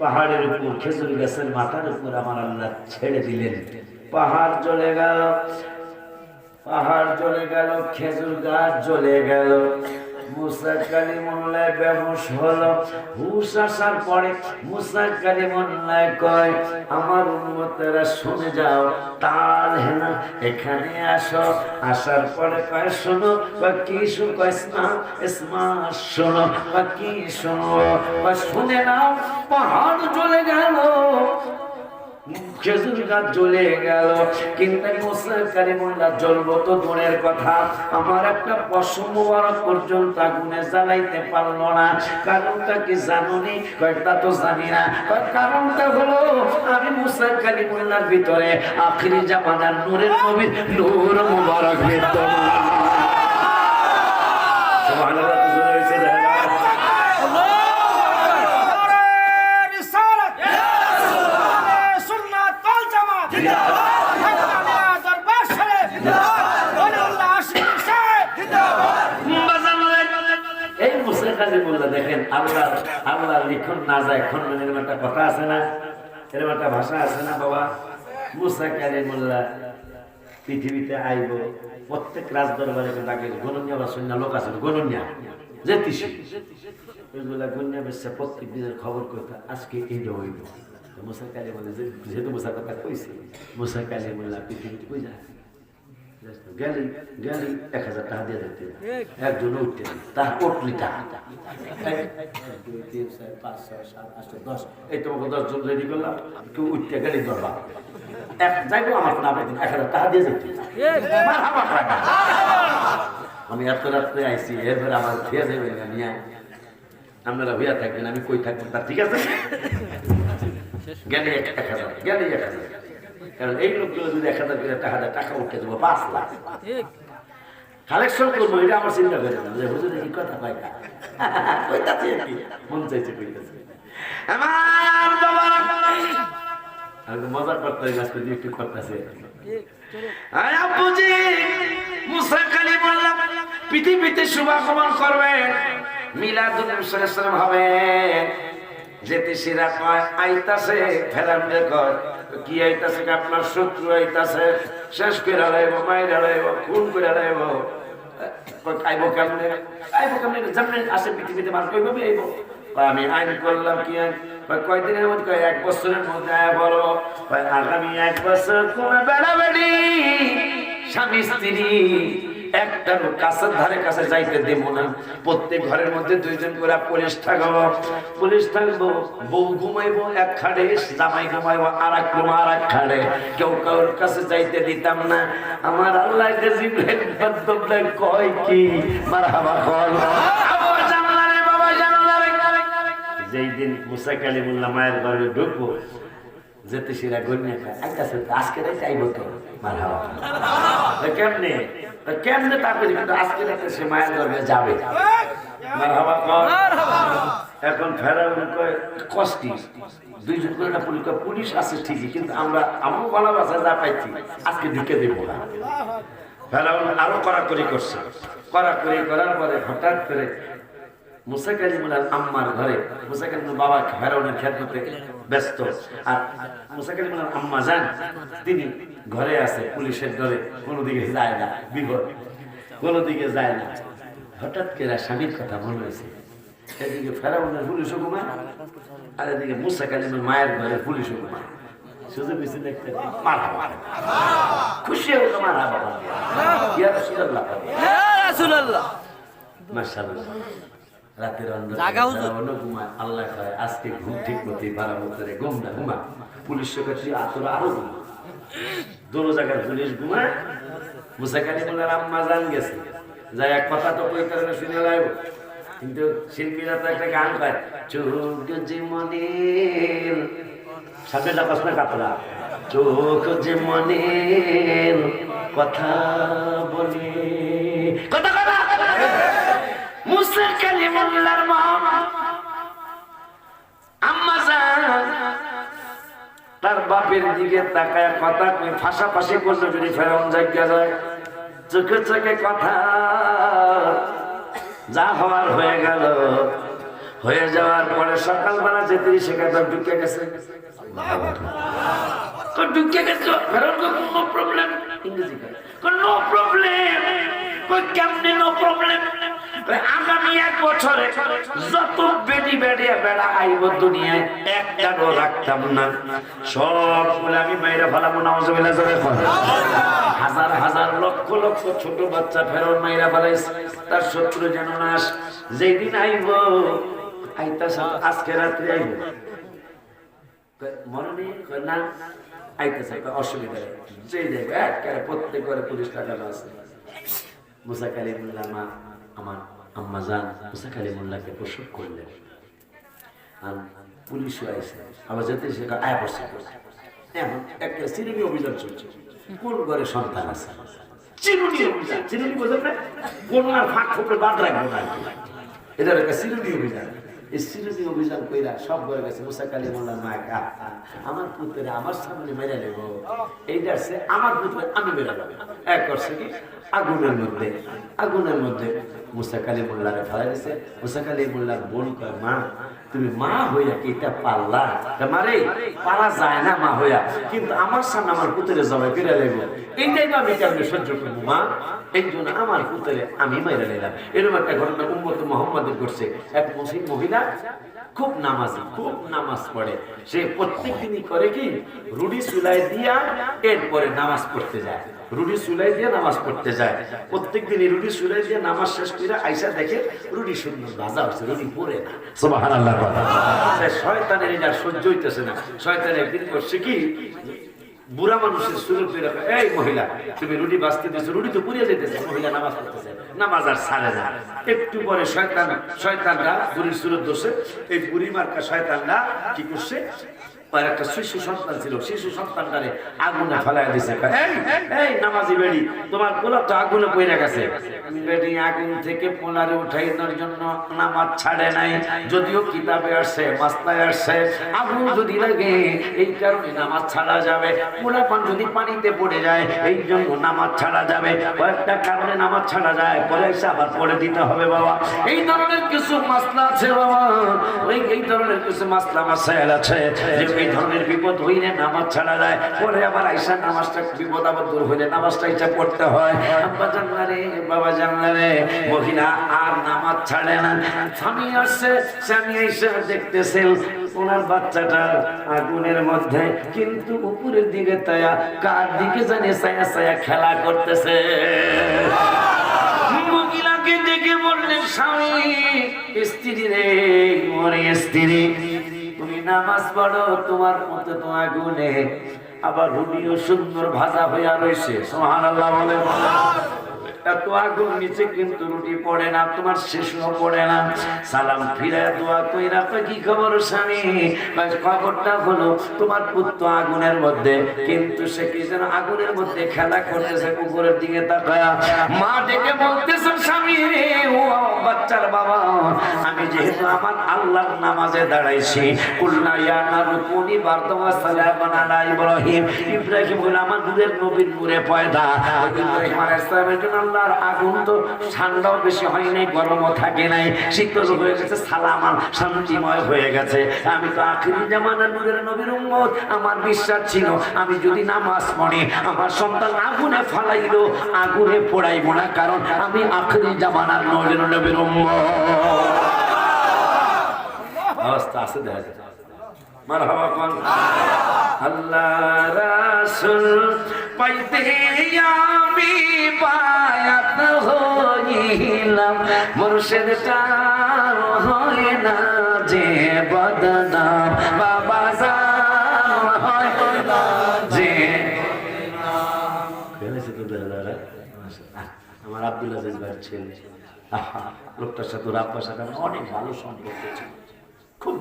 পাহাড়ের উপর, খেজুর গাছের মাথার উপর আমার আল্লাহ ছেড়ে দিলেন। পাহাড় জ্বলে গেল, পাহাড় জ্বলে গেল, খেজুর গাছ জ্বলে গেল। মুসা কালিমুল্লাহ বেহুশ হলো। হুশ আসার পরে মুসা কালিমুল্লাহ কয়, আমার উম্মতেরা শুনে যাও, তাল হেনা এখানে আসো। আসার পরে কয় শোনো, কয় কি শোনো, কয় ইসমা ইসমা শোনো, কয় কি শোনো, কয় শুনে নাও, পাহাড় জ্বলে গেল, খেজুর গাছ জ্বলে গেল, কিন্তু মুসা কালিমুল্লাহ জ্বলবো তো দূরের কথা, আমার একটা পশম মোবারক পর্যন্ত আগুনে জ্বালাইতে পারলো না। কারণটা কি জানোনি? কয়েকটা তো জানি না। কারণটা হলো আমি মুসা কালিমুল্লাহর ভিতরে আখিরি জামানার নূরের নবীর নূর মোবারক বিদ্যমান। সুবহানাল্লাহ, জোরে হয়েছে না? দেখেন আল্লাহ আল্লাহ লিখন না যায় খন্ডন, এরকম একটা কথা আছে না, এরকম একটা ভাষা আছে না বাবা। মুসা কালিমুল্লাহ পৃথিবীতে আইব, প্রত্যেক রাজ দরবারে তাকে গণনিয়া বা সৈন্য লোক আছে, গণনিয়া যেতিসি ওইগুলা গণনিয়া বেশি প্রত্যেক দিনের খবর করতে আজকে এইটা হইব। মুসা কালিমুল্লাহ যেহেতু মুসার কথা কইছি, মুসা কালিমুল্লাহ পৃথিবীতে কই যায় গেলি গেলি 1000 টাকা দিয়ে দিতে, একজন উঠতে তার উঠলি টাকা 1 2 3 4 5 6 7 8 10, এই তোমাকে 10 জন রেডি করলাম, কেউ উঠতে গেলি ধরবা এক যাইবো আমার নামে 1000 টাকা দিয়ে যেতে। আমি এত রাত্রে আইসি, এরপরে আমার খেয়ে দেবেন না, নিয়ে আপনারা হইয়া থাকবেন, আমি কই থাকবেন তা ঠিক আছে। গেলি 1000, গেলি 1000, কারণ এই লোকগুলো যদি 1000 করে টাকা উঠে দেবো 5 লাখ কালেকশন করবো, এটা আমার চিন্তা করে যে হুজুর এই কথা কয় না, কইতাছি আর কি মন চাইছে কইতাছি। আমার বাবা আমি মজা করতে আজকে একটু করতেছি। আয় আব্বুজি, মুসা কালিমুল্লাহ পৃথিবীতে শুভাগমন করবেন, মিলাদুন নবী সাল্লাল্লাহু আলাইহি ওয়াসাল্লাম হবে। যেতেছিরা কয় আইতাছে, ফেরাউনে কয় কি আইতাছে? আপনার শত্রু আইতাছে, শেষ করে লাইব, মাইরা লাইব, খুন করে লাইব। আইব কেমনে? আইব কেমনে? যেমন আসে পৃথিবীতে মানুষ কইভাবে আইব। আমি আইন করলাম, কি আইন? কয়দিনের মধ্যে? 1 বছরের মধ্যে আয়া বলো। আগামী 1 বছর তোমার বেড়াবেড়ি স্বামী স্ত্রী একটার কাছের ধারে কাছে যাইতে দেব না। প্রত্যেক ঘরের মধ্যে 2 জন করে পুলিশ থাকবো, পুলিশ থাকবো। বউ ঘুমাইবো এক খাড়ে, জামাই ঘুমাইবো আর এক খাড়ে, কেউ কারোর কাছে যাইতে দিতাম না। আমার আল্লাহ জিবরাইল কয় কি মারহাবা কল। যেই দিন মুসা কালিমুল্লাহ মায়ের ঘরে ঢুকবো, যেতে সেরা গণ্যা খায় আজকে চাইব তো মারহাবা। কেমনে কেমনে তারপরে কিন্তু আজকে রাতে সে মায়ের ঘরে যাবে, মারহাবা কর। এখন ফেরাউন কয় কষ্টি 2 জন করে না পুলিশ আছে ঠিকই, কিন্তু আমরা আমার গলা বাসা যা পাইছি আজকে ঢুকে দেবো না। ফেরাউন আরো কড়াকড়ি করছে, কড়াকড়ি করার পরে হঠাৎ করে মুসা কালিমুল্লাহর আম্মার ঘরে, মুসা কালিমুল্লাহ বাবা ফেরাউনের খেদমতে ব্যস্ত, আর মুসা কালিমুল্লাহর আম্মা যান তিনি ঘরে আছে, পুলিশের ডরে কোনো দিকে যায় না, বিপদ কোনো দিকে যায় না। হঠাৎ করে স্বামীর কথা মনে হয়েছে, এদিকে ফেরাউনের পুলিশও ঘুমায়, আর এদিকে মুসা কালিমুল্লাহর মায়ের ঘরে পুলিশও ঘুমায়। সুযোগ বেশি দেখতে মারহাবা, খুশি হলো মারহাবা, ইয়া রাসূলুল্লাহ, ইয়া রাসূলুল্লাহ, মাশাআল্লাহ। রাতের ঘুমায়, আল্লাহ খায় আজকে ঘুম ঠিক মতো বাড়াবো করে ঘুম না ঘুমা। পুলিশ কাছে তোরা আরো ঘুমা, দোনো জায়গায় পুলিশ ঘুমায়। মুসা কালিমুল্লাহর আম্মা জান গেছে, যাই এক কথা তো কই কারণে শুনে লাইব, কিন্তু শিল্পীরা তো একটা গান গায়, চোখ জীবনের সাথে প্রশ্ন কাতরা, চোখ জীবনের কথা বলে কথা কথা। মুসা কালিমুল্লাহর মা আম্মা জান তার বাপের দিকে তাকায় কথা কই, ফাঁসাফাঁসি করলে যদি ফেরাউন জায়গা যায়, চোখে চোখে কথা, যা হওয়ার হয়ে গেল। হয়ে যাওয়ার পরে সকালবেলা যেতে সেখানে ঢুকে গেছে, ঢুকে গেছো ফেরত নো প্রবলেম ইংরেজি নো প্রবলেম কেমনে নো প্রবলেম আগামী 1 বছরে যত বেটি বেড়িয়া বেড়া আইব দুনিয়ায় একটাও রাখতাম না সবগুলো আমি বাইরে ফেলাবো নাউজুবিল্লাহ জোরে হাজার হাজার লক্ষ লক্ষ ছোট বাচ্চা ফেরত মাইরা ফেলাইছে তার শত্রু যেন নাশ যেই দিন আইব আইতাছে আজকে রাত্রে আইব মনে নেই না আইতেছে অসুবিধা যেই দেখবে একেবারে প্রত্যেক ঘরে পুলিশ লাগানো আছে মুসা কালিমুল্লাহ মা আমার আম্মা জান মুসা কালিমুল্লাহকে প্রসব করলেন আর পুলিশও আইসে আবার যেতে সে আয়া পড়ছে এখন একটা চিরুনি অভিযান চলছে কোন ঘরে সন্তান আছে চিরুনি অভিযান চিরুনি বোঝেন না কোন আর ফাঁক ফোকরে বাদ রাখবো না এটা একটা চিরুনি অভিযান এই চিরুনি অভিযান কইরা সব ঘরে গেছে মুসা কালিমুল্লাহ মা আমার পুত্রে আমার সামনে মেরে নেব এইটা আছে আমার পুত্রে আমি মেরে নেব এক করছে কি আগুনের মধ্যে মুসা কালিমুল্লাহরে ফেলা দিয়েছে মুসা কালিমুল্লাহ বোন কয় মা তুমি মা হইয়া কি এটা পারলা মারে পারা যায় না মা হইয়া কিন্তু আমার সামনে আমার পুত্রে জবাই করে লেগো এইটাই তো আমি কেমনে সহ্য করবো মা এই জন্য আমার পুত্রে আমি মাইরা নিলাম এরকম একটা ঘটনা উম্মত মুহাম্মাদের করছে এক মুসলিম মহিলা খুব নামাজি খুব নামাজ পড়ে সে প্রত্যেক দিনই করে কি রুটি চুলায় দিয়া এরপরে নামাজ পড়তে যায় রুটি চুলাই দিয়ে নামাজ পড়তে যায় প্রত্যেকদিনই রুটি চুলাই দিয়ে নামাজ শেষ করে আইসা দেখে রুটি সুন্দর ভাজা হচ্ছে রুটি পড়ে না সুবহানাল্লাহ শয়তানের এটা সহ্য হইতেছে না শয়তান একদিন করছে কি বুড়া মানুষের সুযোগ করে রাখে এই মহিলা তুমি রুটি বাঁচতে দিচ্ছ রুটি তো পুড়িয়ে যেতেছে মহিলা নামাজ পড়তেছে নামাজ আর ছাড়ে না একটু পরে শয়তানরা বুড়ির সুরত দোষে এই বুড়ি মার্কা শয়তানরা কি করছে আর একটা শিশু সন্তান ছিল শিশু সন্তানটারে আগুনে ফেলায় দিছে এই নামাজি বেড়ি তোমার পোলা তো আগুনে পড়ে গেছে বেড়ি আগুন থেকে পোলারে উঠাইনোর জন্য নামাজ ছাড়ে নাই যদিও কিতাবে আসছে মাসলায় আসছে আগুন যদি লাগে এই কারণে নামাজ ছাড়া যাবে পোলা পান যদি পানিতে পড়ে যায় এই জন্য নামাজ ছাড়া যাবে কয়েকটা কারণে নামাজ ছাড়া যায় পরে এসে আবার পড়ে দিতে হবে বাবা এই ধরনের কিছু মাসলা আছে বাবা এই ধরনের কিছু মাসলা মাসাইল আছে যে এই ধরনের বিপদ হইলে নামাজ ছাড়া যায় পরে আবার আইসা নামাজটা বিপদ আপদ দূর হইলে নামাজটা ইচ্ছা পড়তে হয় আব্বা জানলারে বাবা জানলারে মহিলা আর নামাজ ছাড়ে না স্বামী আসছে স্বামী এসে দেখতেছেন ওনার বাচ্চাটা আগুনের মধ্যে কিন্তু উপরের দিকে তায়া কার দিকে জানে ছায়া ছায়া খেলা করতেছে মহিলাকে দেখে বললেন স্বামী স্ত্রী রে মরে স্ত্রী তুমি নামাজ পড়ো তোমার মতো তো আগুনে আবার রুটিও সুন্দর ভাজা হইয়া রয়েছে সুবহানাল্লাহ বলে এত আগুন নিচে কিন্তু রুটি পড়ে না তোমার শেষও পড়ে না সালাম ফিরে দোয়া কইরা তো কি খবর স্বামী খবরটা হলো তোমার পুত্র আগুনের মধ্যে কিন্তু সে কি যেন আগুনের মধ্যে খেলা করতেছে উপরের দিকে তাকায়া মা ডেকে বলতেছে স্বামী ও বাচ্চার বাবা আমি যেহেতু আমার আল্লাহর নামাজে দাঁড়াইছি কুল্লা ইয়া নারুকুনি বারদওয়া সালামান আলা ইব্রাহিম ইব্রাহিম হলো আমার নূরের নবীর নূরে পয়দা ইব্রাহিম আলাইহিস সালামের জন্য আল্লাহর আগুন তো ঠান্ডাও বেশি হয় নাই গরমও থাকে নাই শীতল হয়ে গেছে সালামান শান্তিময় হয়ে গেছে আমি তো আখিরি জামানার নূরের নবীর উম্মত আমার বিশ্বাস ছিল আমি যদি নামাজ পড়ি আমার সন্তান আগুনে ফালাইলো আগুনে পোড়াইব না কারণ আমি আখিরি জামানার নূরের নবীর উম্মত অবস্থা আছে দেখা যায় মারহাবা কোন আল্লাহ রাসূল পাইতে আমি বায়াত হইলাম মুর্শিদ তার হয় না যে বদনাম বাবা জান হয় না যে কেনেছে তো দাদা আমার আব্দুল আজিজ ভাইয়ের ছেলে লোকটার সাথে রাব্বার সাথে অনেক ভালো সম্পর্ক ছিল খুব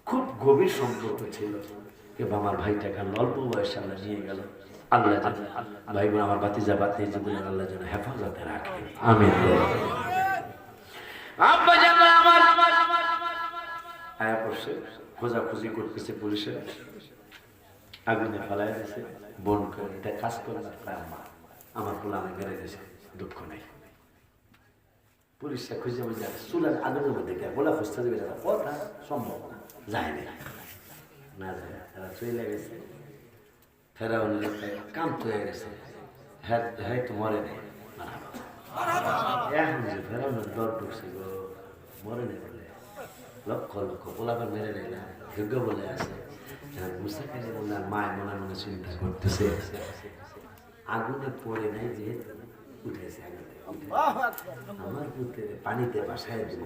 খুব গভীর সম্পর্ক ছিল কিন্তু আমার ভাইটাকে অল্প বয়সে আল্লাহ নিয়ে গেল আল্লাহ ভাই বোন আমার বাতিজা বাতি জীবনে আল্লাহ যেন হেফাজতে রাখে আমিন আব্বা জান আমার আয়া পড়ছে খোঁজাখুঁজি করতেছে পুলিশের আগুনে ফেলায় দিয়েছে বোন করে এটা কাজ করে আমার বলে আমি মেরে দিয়েছে দুঃখ নেই পুলিশরা খুঁজে বুঝে চুলার আগুনের মধ্যে বলা খুঁজতে দেবে কথা সম্ভব না যায় না যায় তারা চলে গেছে ফেরাউনের কাম তো হয়ে গেছে, হ্যাঁ হ্যাঁ তো মরে নেই। এখন যে ফেরাউনের দর ঢুকছে গো, মরে নেই বলে লক্ষ লক্ষ পোলাপান মেরে নেই না, যোগ্য বলে আছে। মুসা খালি বলে মায় মনে মনে চিন্তা করতেছে, আগুনে পড়ে নাই যেহেতু উঠেছে আগুনে, আমার পুত্রের পানিতে বাসায় দিব,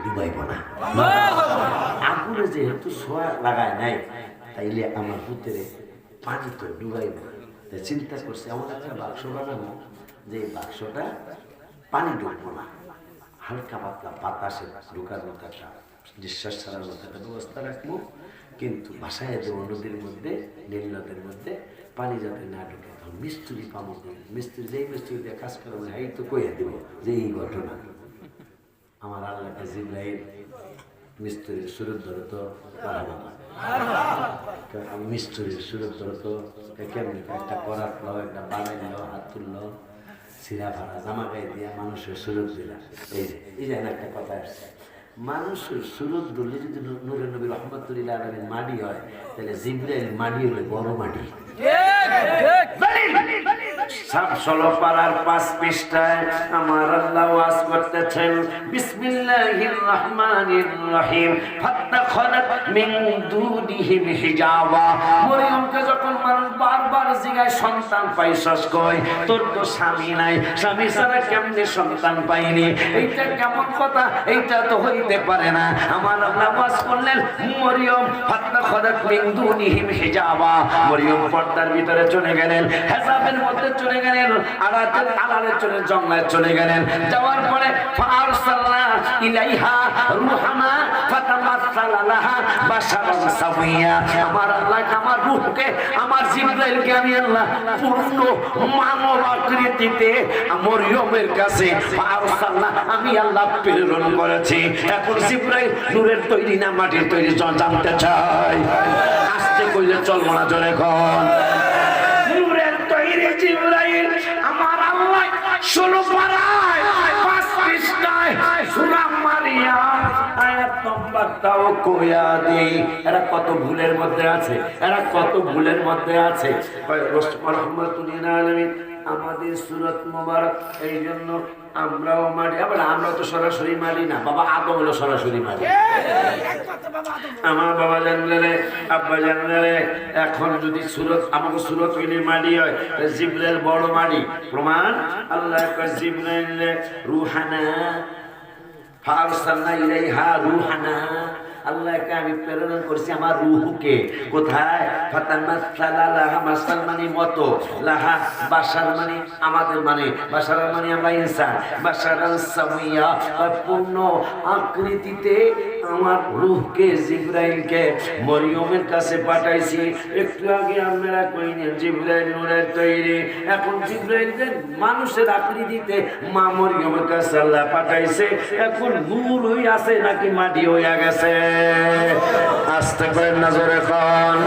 ডুবাইব না। আগুনে যেহেতু সোয়া লাগায় নাই, তাইলে আমার পুত্রের পানি তো ডুবাইব। চিন্তা করছে এমন একটা বাক্স বানাবো যে বাক্সটা পানি ডুববো না, হালকা পাতলা বাতাসে ঢুকার মতো একটা নিঃশ্বাস ছাড়ার মতো একটা ব্যবস্থা রাখবো, কিন্তু বাসায় দেবো নদীর মধ্যে, নীল নদের মধ্যে পানি যাতে না ঢুকে। তখন মিস্ত্রি পাবো, মিস্ত্রি যেই মিস্ত্রি দিয়ে কাজ করবো এই তো কইয়া দেবো যে এই ঘটনা। আমার আল্লাহকে জিব্রাইল মিস্ত্রির সুরত ধরে তো পারাবো না, মিস্ত্রির সুরত ধরে তো কেমনি একটা করাত লো, একটা বানাইল, হাত তুললো, সিরা ভাড়া জামা গায়ে দিয়া মানুষের সুরত দিলা। এই যে একটা কথা আসছে, মানুষের সুরত ধরলে যদি নূরে নবী রহমতুল্লাহ আলামিন মাটি হয়, তাহলে জিব্রাইল মাটি হলে বড় মাটি। সব 16 পারার 5 পৃষ্ঠায় আমার আল্লাহ ওয়াজ করতেছেন, বিসমিল্লাহির রহমানির রহিম, ফাত্তাখালাত মিন দুনিহিম হিজাবা। মরিয়মকে যখন মানুষ বারবার জিগায় সন্তান পাইছস কই, তোর তো স্বামী নাই, স্বামী ছাড়া কেমনে সন্তান পাইনি, এইটা কেমন কথা, এইটা তো হইতে পারে না। আমার আল্লাহ ওয়াজ করলেন, মরিয়ম ফাত্তাখালাত মিন দুনিহিম হিজাবা, মরিয়ম পর্দার ভিতরে চলে গেলেন, হেজাবের মধ্যে চলে গেলেন, আড়াতে আড়ালে চলে জঙ্গলে চলে গেলেন। যাওয়ার পরে ফারসালনা ইলাইহা রূহানা ফাতামাসসালা লাহা বাশারান সাওয়িয়া। আমার আল্লাহ আমার রূহকে, আমার জিবরাইলকে আমি আল্লাহ পূর্ণ মানব আকৃতিতে মরিয়মের কাছে ফারসালনা আমি আল্লাহ প্রেরণ করেছি। এখন জিবরাইল নূরের তৈরি না মাটির তৈরি জানতে চাই। আস্তে কইলে চলবো না, জোরে কোন নূরের তৈরি জিবরাইল আমার আল্লাহ 16 পারায় 5 পৃষ্ঠায় সূরা মারিয়াম আয়াত নম্বরটাও কইয়া দেই। এরা কত ভুলের মধ্যে আছে, এরা কত ভুলের মধ্যে আছে। রহমাতুল্লিল আলামিন আমাদের সূরত মুবারক, এই জন্য আমরাও মারি। আবার আমরা তো সরাসরি মারি না, বাবা আদম হলো সরাসরি মারি। আমার বাবা জানলে, আব্বা জানলে, এখন যদি সুরত আমাকে সুরত কিনে মারি হয়, জিবরাইল বড় মারি। প্রমাণ আল্লাহ কয় জিবরাইল রূহানা ফারসালনা ইলাইহা রূহানা, আল্লাহকে আমি প্রেরণ করেছি আমার রূহকে। কোথায়? ফাতামাসসালা লাহা, মাসাল মানে মতো, লাহা বাশার মানে আমাদের, মানে বাশার মানে আমরা ইনসান, বাশারান সাওয়িয়া পূর্ণ আকৃতিতে আমার রূহকে জিবরাইলকে মরিয়মের কাছে পাঠাইছি। একটু আগে আপনারা কইলেন জিবরাইল নূরের তৈরি, এখন জিবরাইলকে মানুষের আকৃতিতে মা মরিয়মের কাছে আল্লাহ পাঠাইছে। এখন নূর হই আছে নাকি মাটি হইয়া গেছে? আস্তে করে নজরে কোন।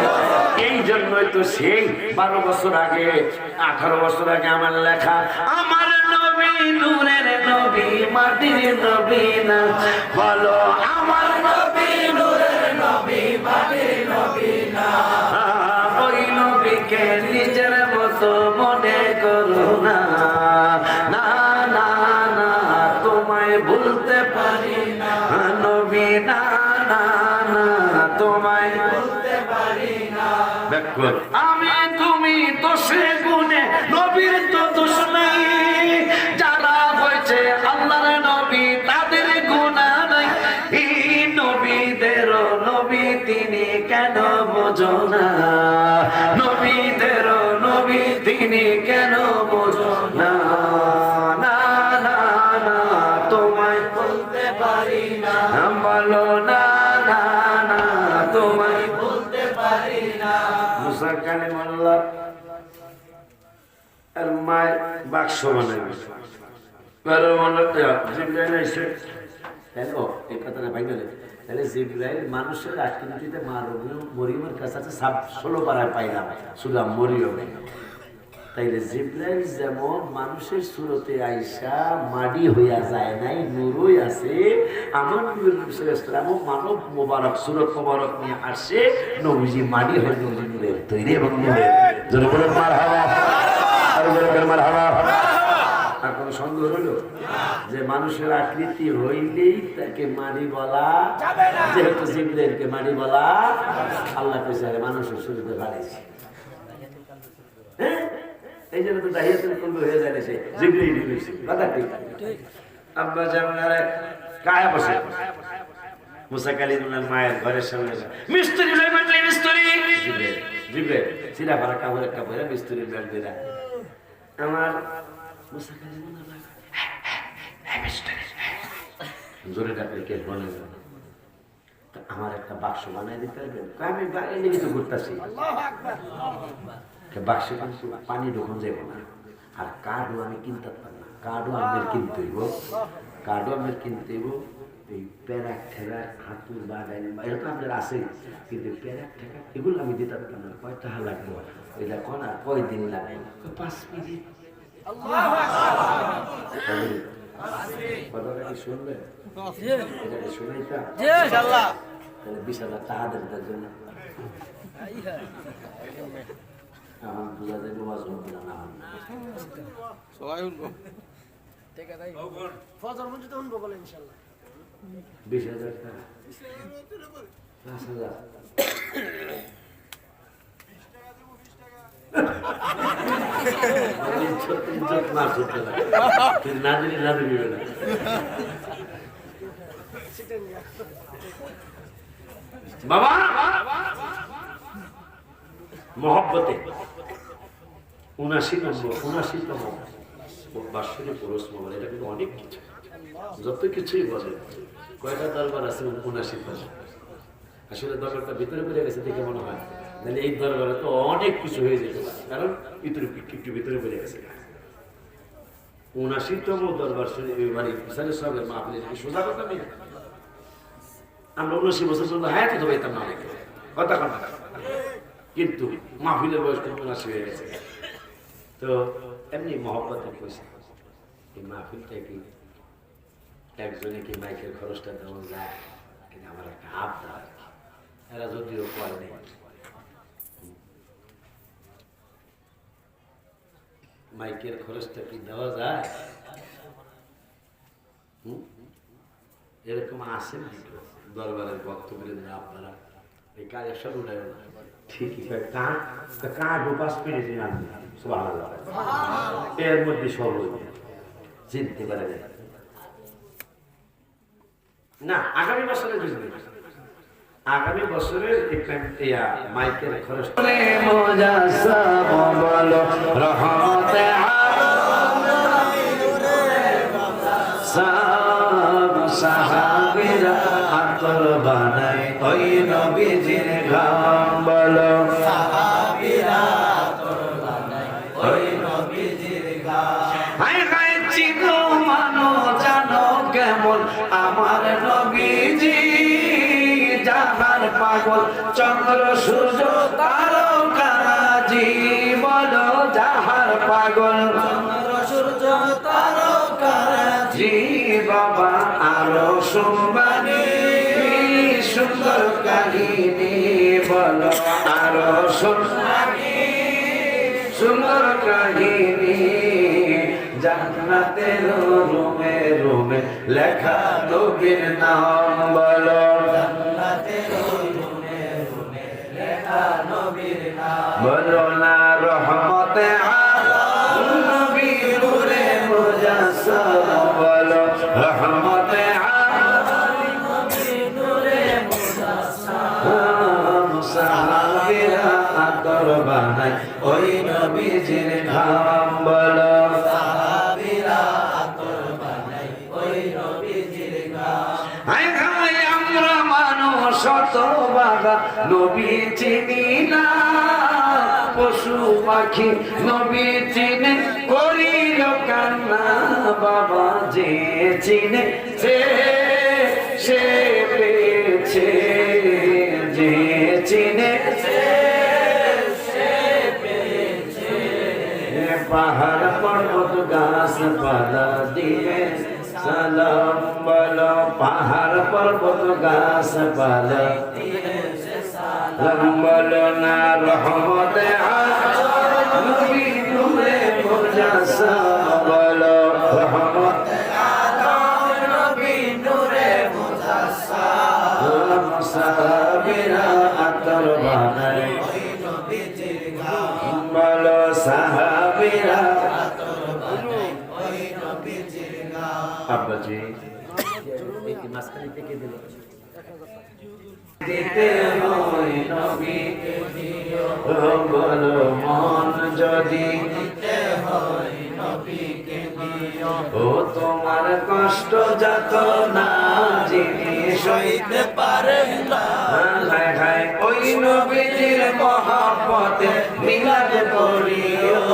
এই জন্যই তো সেই 12 বছর আগে 18 বছর আগে আমার লেখা, আমার নবী নূরের নবী মাটির নবী না, বলো আমার নবী নূরের নবী মাটির নবী না। ওই নবীকে নিজের মতো মনে করো না, না না না তোমায় ভুলতে পারি না নবী, না না না তোমায় ভুলতে পারি না। দেখো আমি তুমি দোষে গুণে, নবীর তো দোষ নাই, যারা হয়েছে আল্লাহর নবী তাদের গুনাহ নাই। এই নবীদের নবী তিনি কেন বোঝো না, নবীদের নবী তিনি কেন বোঝো না, না না না তোমায় বলতে পারি না, বলো না না না তোমায় বলতে পারি না। মুসা কালিমাল্লাহ আর মায়ের বাক্স বানাবে, জিবরাইল এসে হ্যালো এই কথাটা ভাঙবে। তাহলে জিবরাইল মানুষের আকৃতিতে মা মরিয়মের কাছে আছে 16 পারায় পাইলাম সূরা মরিয়মে। তাইলে জিবরাইল যেমন মানুষের সুরতে আইসা মাটি হইয়া যায় নাই, নূরই আছে, আমার নবী সাল্লাল্লাহু আলাইহি ওয়াসাল্লাম মানব মোবারক সুরত মোবারক নিয়ে আসে, নবীজি মাটি হয়ে নবীজি নূরের তৈরি এবং নূরের যদি বলেন মারহাবা, আর বলেন মারহাবা। আর কোনো সন্দেহ হইল যে মানুষের আকৃতি হইলেই তাকে মারি বলা যাবে না, যেহেতু জিবরাইলকে মারি বলা আল্লাহ কইছে আরে মানুষের শরীরে বাড়াইছে। এই জন্য তো তাহিয়াতুল কুলবি হয়ে যায় সে জিবরাইল হইছে কথা ঠিক। আব্বা জামানারে কায়া বসে মুসা কালিমুল্লাহর মায়ের ঘরের সামনে মিস্ত্রি লই মানলে মিস্ত্রি জিবরাইল সিরা ভরা কাপড় একটা পরে মিস্ত্রি বেল দিলা আমার মুসা কালিমুল্লাহ জোরে ডাকলে কে বলে আমার একটা বাক্স বানাই দিতে পারবেন? আমি বাইরে কিছু করতেছি বাক্স পানি ঢুকুন যাব না, আর কার্ডও আমি কিনতে পারি না, কার্ডও আমাদের কিনতে হইব, কার্ডও আমাদের কিনতে হইব। এই প্যারাক ঠেরা হাতুর বাগান এটা তো আমাদের আছে, কিন্তু প্যারাক ঠেকা এগুলো আমি দিতে পারতাম না। কয় টাকা লাগবো এটা কোন আর কয়দিন লাগবে? 5 মিনিট। কথাটা কি শুনবে? এটা কি শুনাইতা? তাহলে 20,000 টাকা দেন তার জন্য। আমার বুঝা যায় বাবা শুনবে না সবাই শুনবো। ঠিক আছে ফজর পর্যন্ত শুনবো বলে ইনশাআল্লাহ। 20,000 টাকা 5,000 বাবা মহব্বতে 79তম বার্ষিকী পুরুষ মোবাইল, এটা কিন্তু অনেক কিছু, যত কিছুই বলে। কয়টা দরবার আছে? 79। আসলে দরবারটা ভিতরে পড়ে গেছে দেখে মনে হয় মানে এই দরবারে তো অনেক কিছু হয়ে যেতে পারে, কারণ একটু ভিতরে পড়ে গেছে। 79তম দরবার মানে সবের মাহফিল সোজা কথা নেই। আমরা 79 বছর পর্যন্ত হায়াত তো পাইতাম না অনেকে কথা কথা, কিন্তু মাহফিলের বয়স 79 হয়ে গেছে। তো এমনি মহব্বতে পয়সা এই মাহফিলটা কি একজনে কি মাইকের খরচটা দেওয়া যায়? কিন্তু আমার একটা আবদার, এরা যদিও করে নেই, মাইকের খরচটা কি দেওয়া যায়? এরকম আসেন দরবারের বক্তব্যের না আপনারা এই কালেকশন উঠে ঠিকই কার্ড উপাস পেরেছি এর মধ্যে সব চিনতে পারে না। আগামী বছরে বুঝবে, আগামী বছরের মাইকের খরচ সাহাবীরা আতর বানায় ওই নবীজির ঘাম বলো, সাহাবীরা আতর বানায় ওই নবীজির ঘাম। হায় হায় চিনো মানো জানো কেমন আমার নবীজি, জাহার পাগল চন্দ্র সূর্য তারকাজি বলো, জাহার পাগল চন্দ্র সূর্য তারকাজি বাবা আরো শুনবানি সুন্দর কাহিনী বলো, আরো শুনবানি সুন্দর কাহিনী। জান্নাতের রুমে রুমে লেখা নবীর নাম বলো, জান্নাতের রুমে রুমে লেখা নবীর নাম বলো না। রহমতে আলম নবী নূরে মুজাসসাম বলো, রহমতে আলম নবী নূরে মুজাসসাম। সাহাবীরা আতর বানায় ওই নবীজির ঘাম বলো, সাহাবীরা আতর বানায় ওই নবীজির ঘাম। হায় হায় আমরা মানুষ শতভাগা নবী চিনি না, পশু পাখি নবী চিনে করিল কান্না বাবা, যে চিনে সে পেয়েছে, যে চিনে পাহাড় পর্বত গাছপালা দিয়ে সালাম বলো, পাহাড় পর্বত গাছপালা দিয়ে বলো না রহমতে আলম নবী নূরে মুজাসসাম বলো রহমতে আলম নবী নূরে মুজাসসাম সাহাবীরা আতর বানায় ওই নবীজির গান বলো সাহাবীরা আতর বানায় ওই নবীজির গান আব্বাজি এই কি মাসখানি থেকে দিল দিতে হয় নবীকে দিও বলো মন যদি দিতে হয় নবীকে দিও ও তোমার কষ্ট যত না যিনি সইতে পারেন না হায় হায় ওই নবীজির মহব্বতে মিলাদ করিও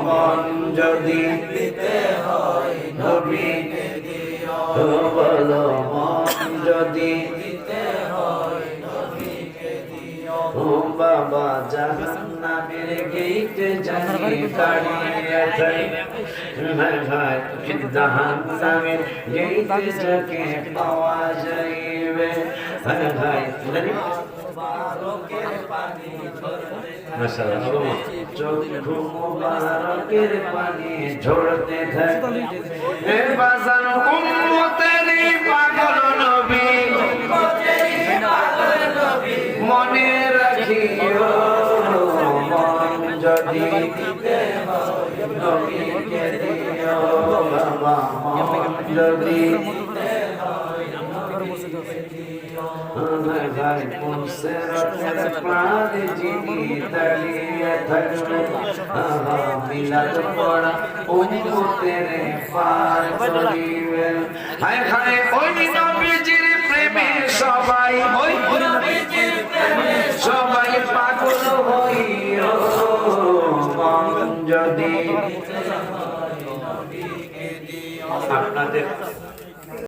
মন যদি দিতে হয় নবীকে দিও বলো মন যদি ও বাবা জাহান্নামের গেইটে জানি দাঁড়িয়ে থাই ভাই ভাই জাহান্নামের গেইটে যাকে পাওয়া যাইবে ভাই ভাই জানি মুবারকের পানি ঝরতে মাশাআল্লাহ চক্ষু মুবারকের পানি ঝরতে থাকে হে বাজার উম্মতের পাগল নবী মনে রাখিও মন যদি দিতে হয় নবীকে দিও বাবা মন যদি দিতে হয় নবীকে দিও ভাই ভাই মুসরাতের প্রাণে যিনি দাঁড়িয়ে থাকবেন মিলাদ পড়া উম্মতের পার করিবেন হায় হায় ওই নবীজির প্রেমে সবাই ওই নবীজির প্রেমে সবাই পাগল হইও মন যদি আপনাদের